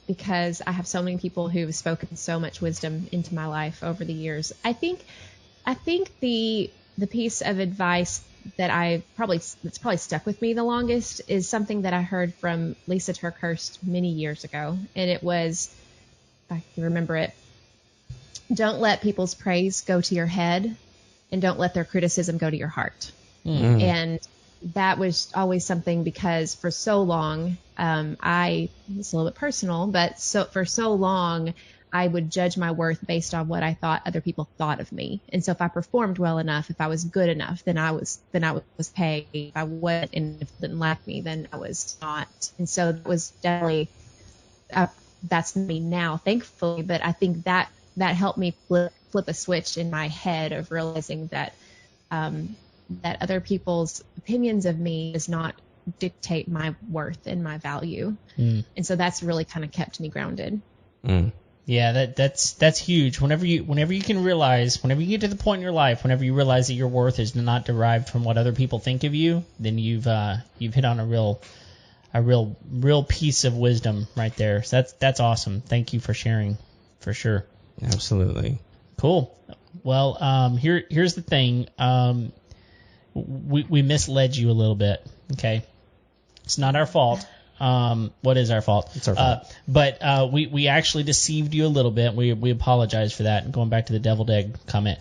because I have so many people who have spoken so much wisdom into my life over the years. I think the piece of advice that that's probably stuck with me the longest is something that I heard from Lisa Turkhurst many years ago. And it was, if I can remember it, don't let people's praise go to your head and don't let their criticism go to your heart. Mm. And that was always something because for so long, it's a little bit personal, but for so long, I would judge my worth based on what I thought other people thought of me. And so if I performed well enough, if I was good enough, then I was paid. If I wasn't, and if they didn't like me, then I was not. And so it was definitely, that's me now, thankfully. But I think that helped me flip a switch in my head of realizing that that other people's opinions of me does not dictate my worth and my value. And so that's really kind of kept me grounded. Yeah, that's huge. Whenever you can realize, whenever you get to the point in your life, whenever you realize that your worth is not derived from what other people think of you, then you've hit on a real piece of wisdom right there. So that's awesome. Thank you for sharing, for sure. Absolutely. Cool. Well, here's the thing. We misled you a little bit. Okay, it's not our fault. What is our fault? It's our fault. But we actually deceived you a little bit. We apologize for that. And going back to the deviled egg comment.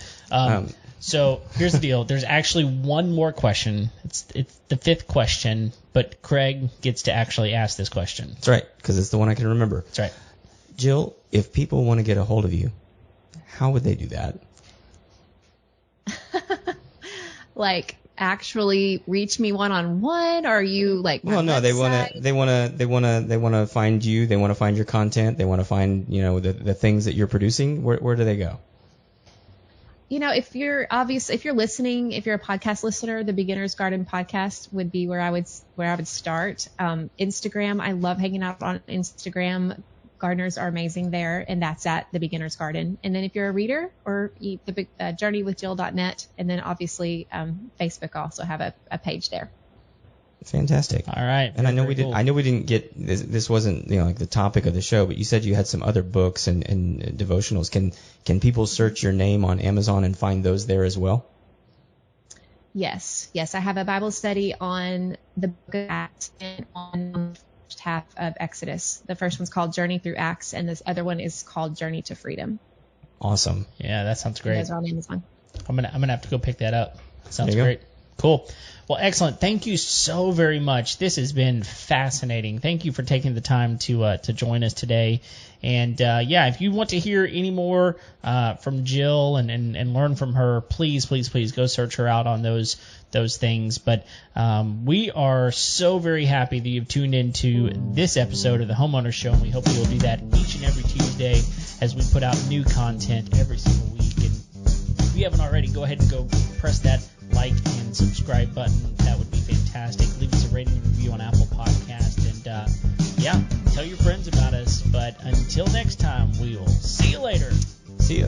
So here's the deal. There's actually one more question. It's the fifth question, but Craig gets to actually ask this question. That's right, because it's the one I can remember. That's right. Jill, if people want to get a hold of you, how would they do that? Like, actually reach me one-on-one? Or are you like my Well, no, website? they want to find you. They want to find your content. They want to find, the things that you're producing. Where do they go? If you're listening, if you're a podcast listener, the Beginner's Garden podcast would be where I would start. Instagram, I love hanging out on Instagram. Gardeners are amazing there, and that's at the Beginner's Garden. And then if you're a reader, or the journeywithjill.net, and then obviously Facebook also have a page there. Fantastic. All right. And I know we cool. didn't get this wasn't like the topic of the show, but you said you had some other books and devotionals. Can people search your name on Amazon and find those there as well? Yes. I have a Bible study on the book of Acts and on the first half of Exodus. The first one's called Journey Through Acts, and this other one is called Journey to Freedom. Awesome. Yeah, that sounds great. Those are on Amazon. I'm gonna have to go pick that up. Sounds There you great. Cool. Well, excellent. Thank you so very much. This has been fascinating. Thank you for taking the time to join us today. And if you want to hear any more from Jill and learn from her, please go search her out on those things. But we are so very happy that you've tuned into this episode of the Homeowners Show, and we hope you'll do that each and every Tuesday as we put out new content every single week. And if you haven't already, go ahead and go press that like and subscribe button. That would be fantastic. Leave us a rating and review on Apple Podcast, and tell your friends about us. But until next time, we will see you later. See ya.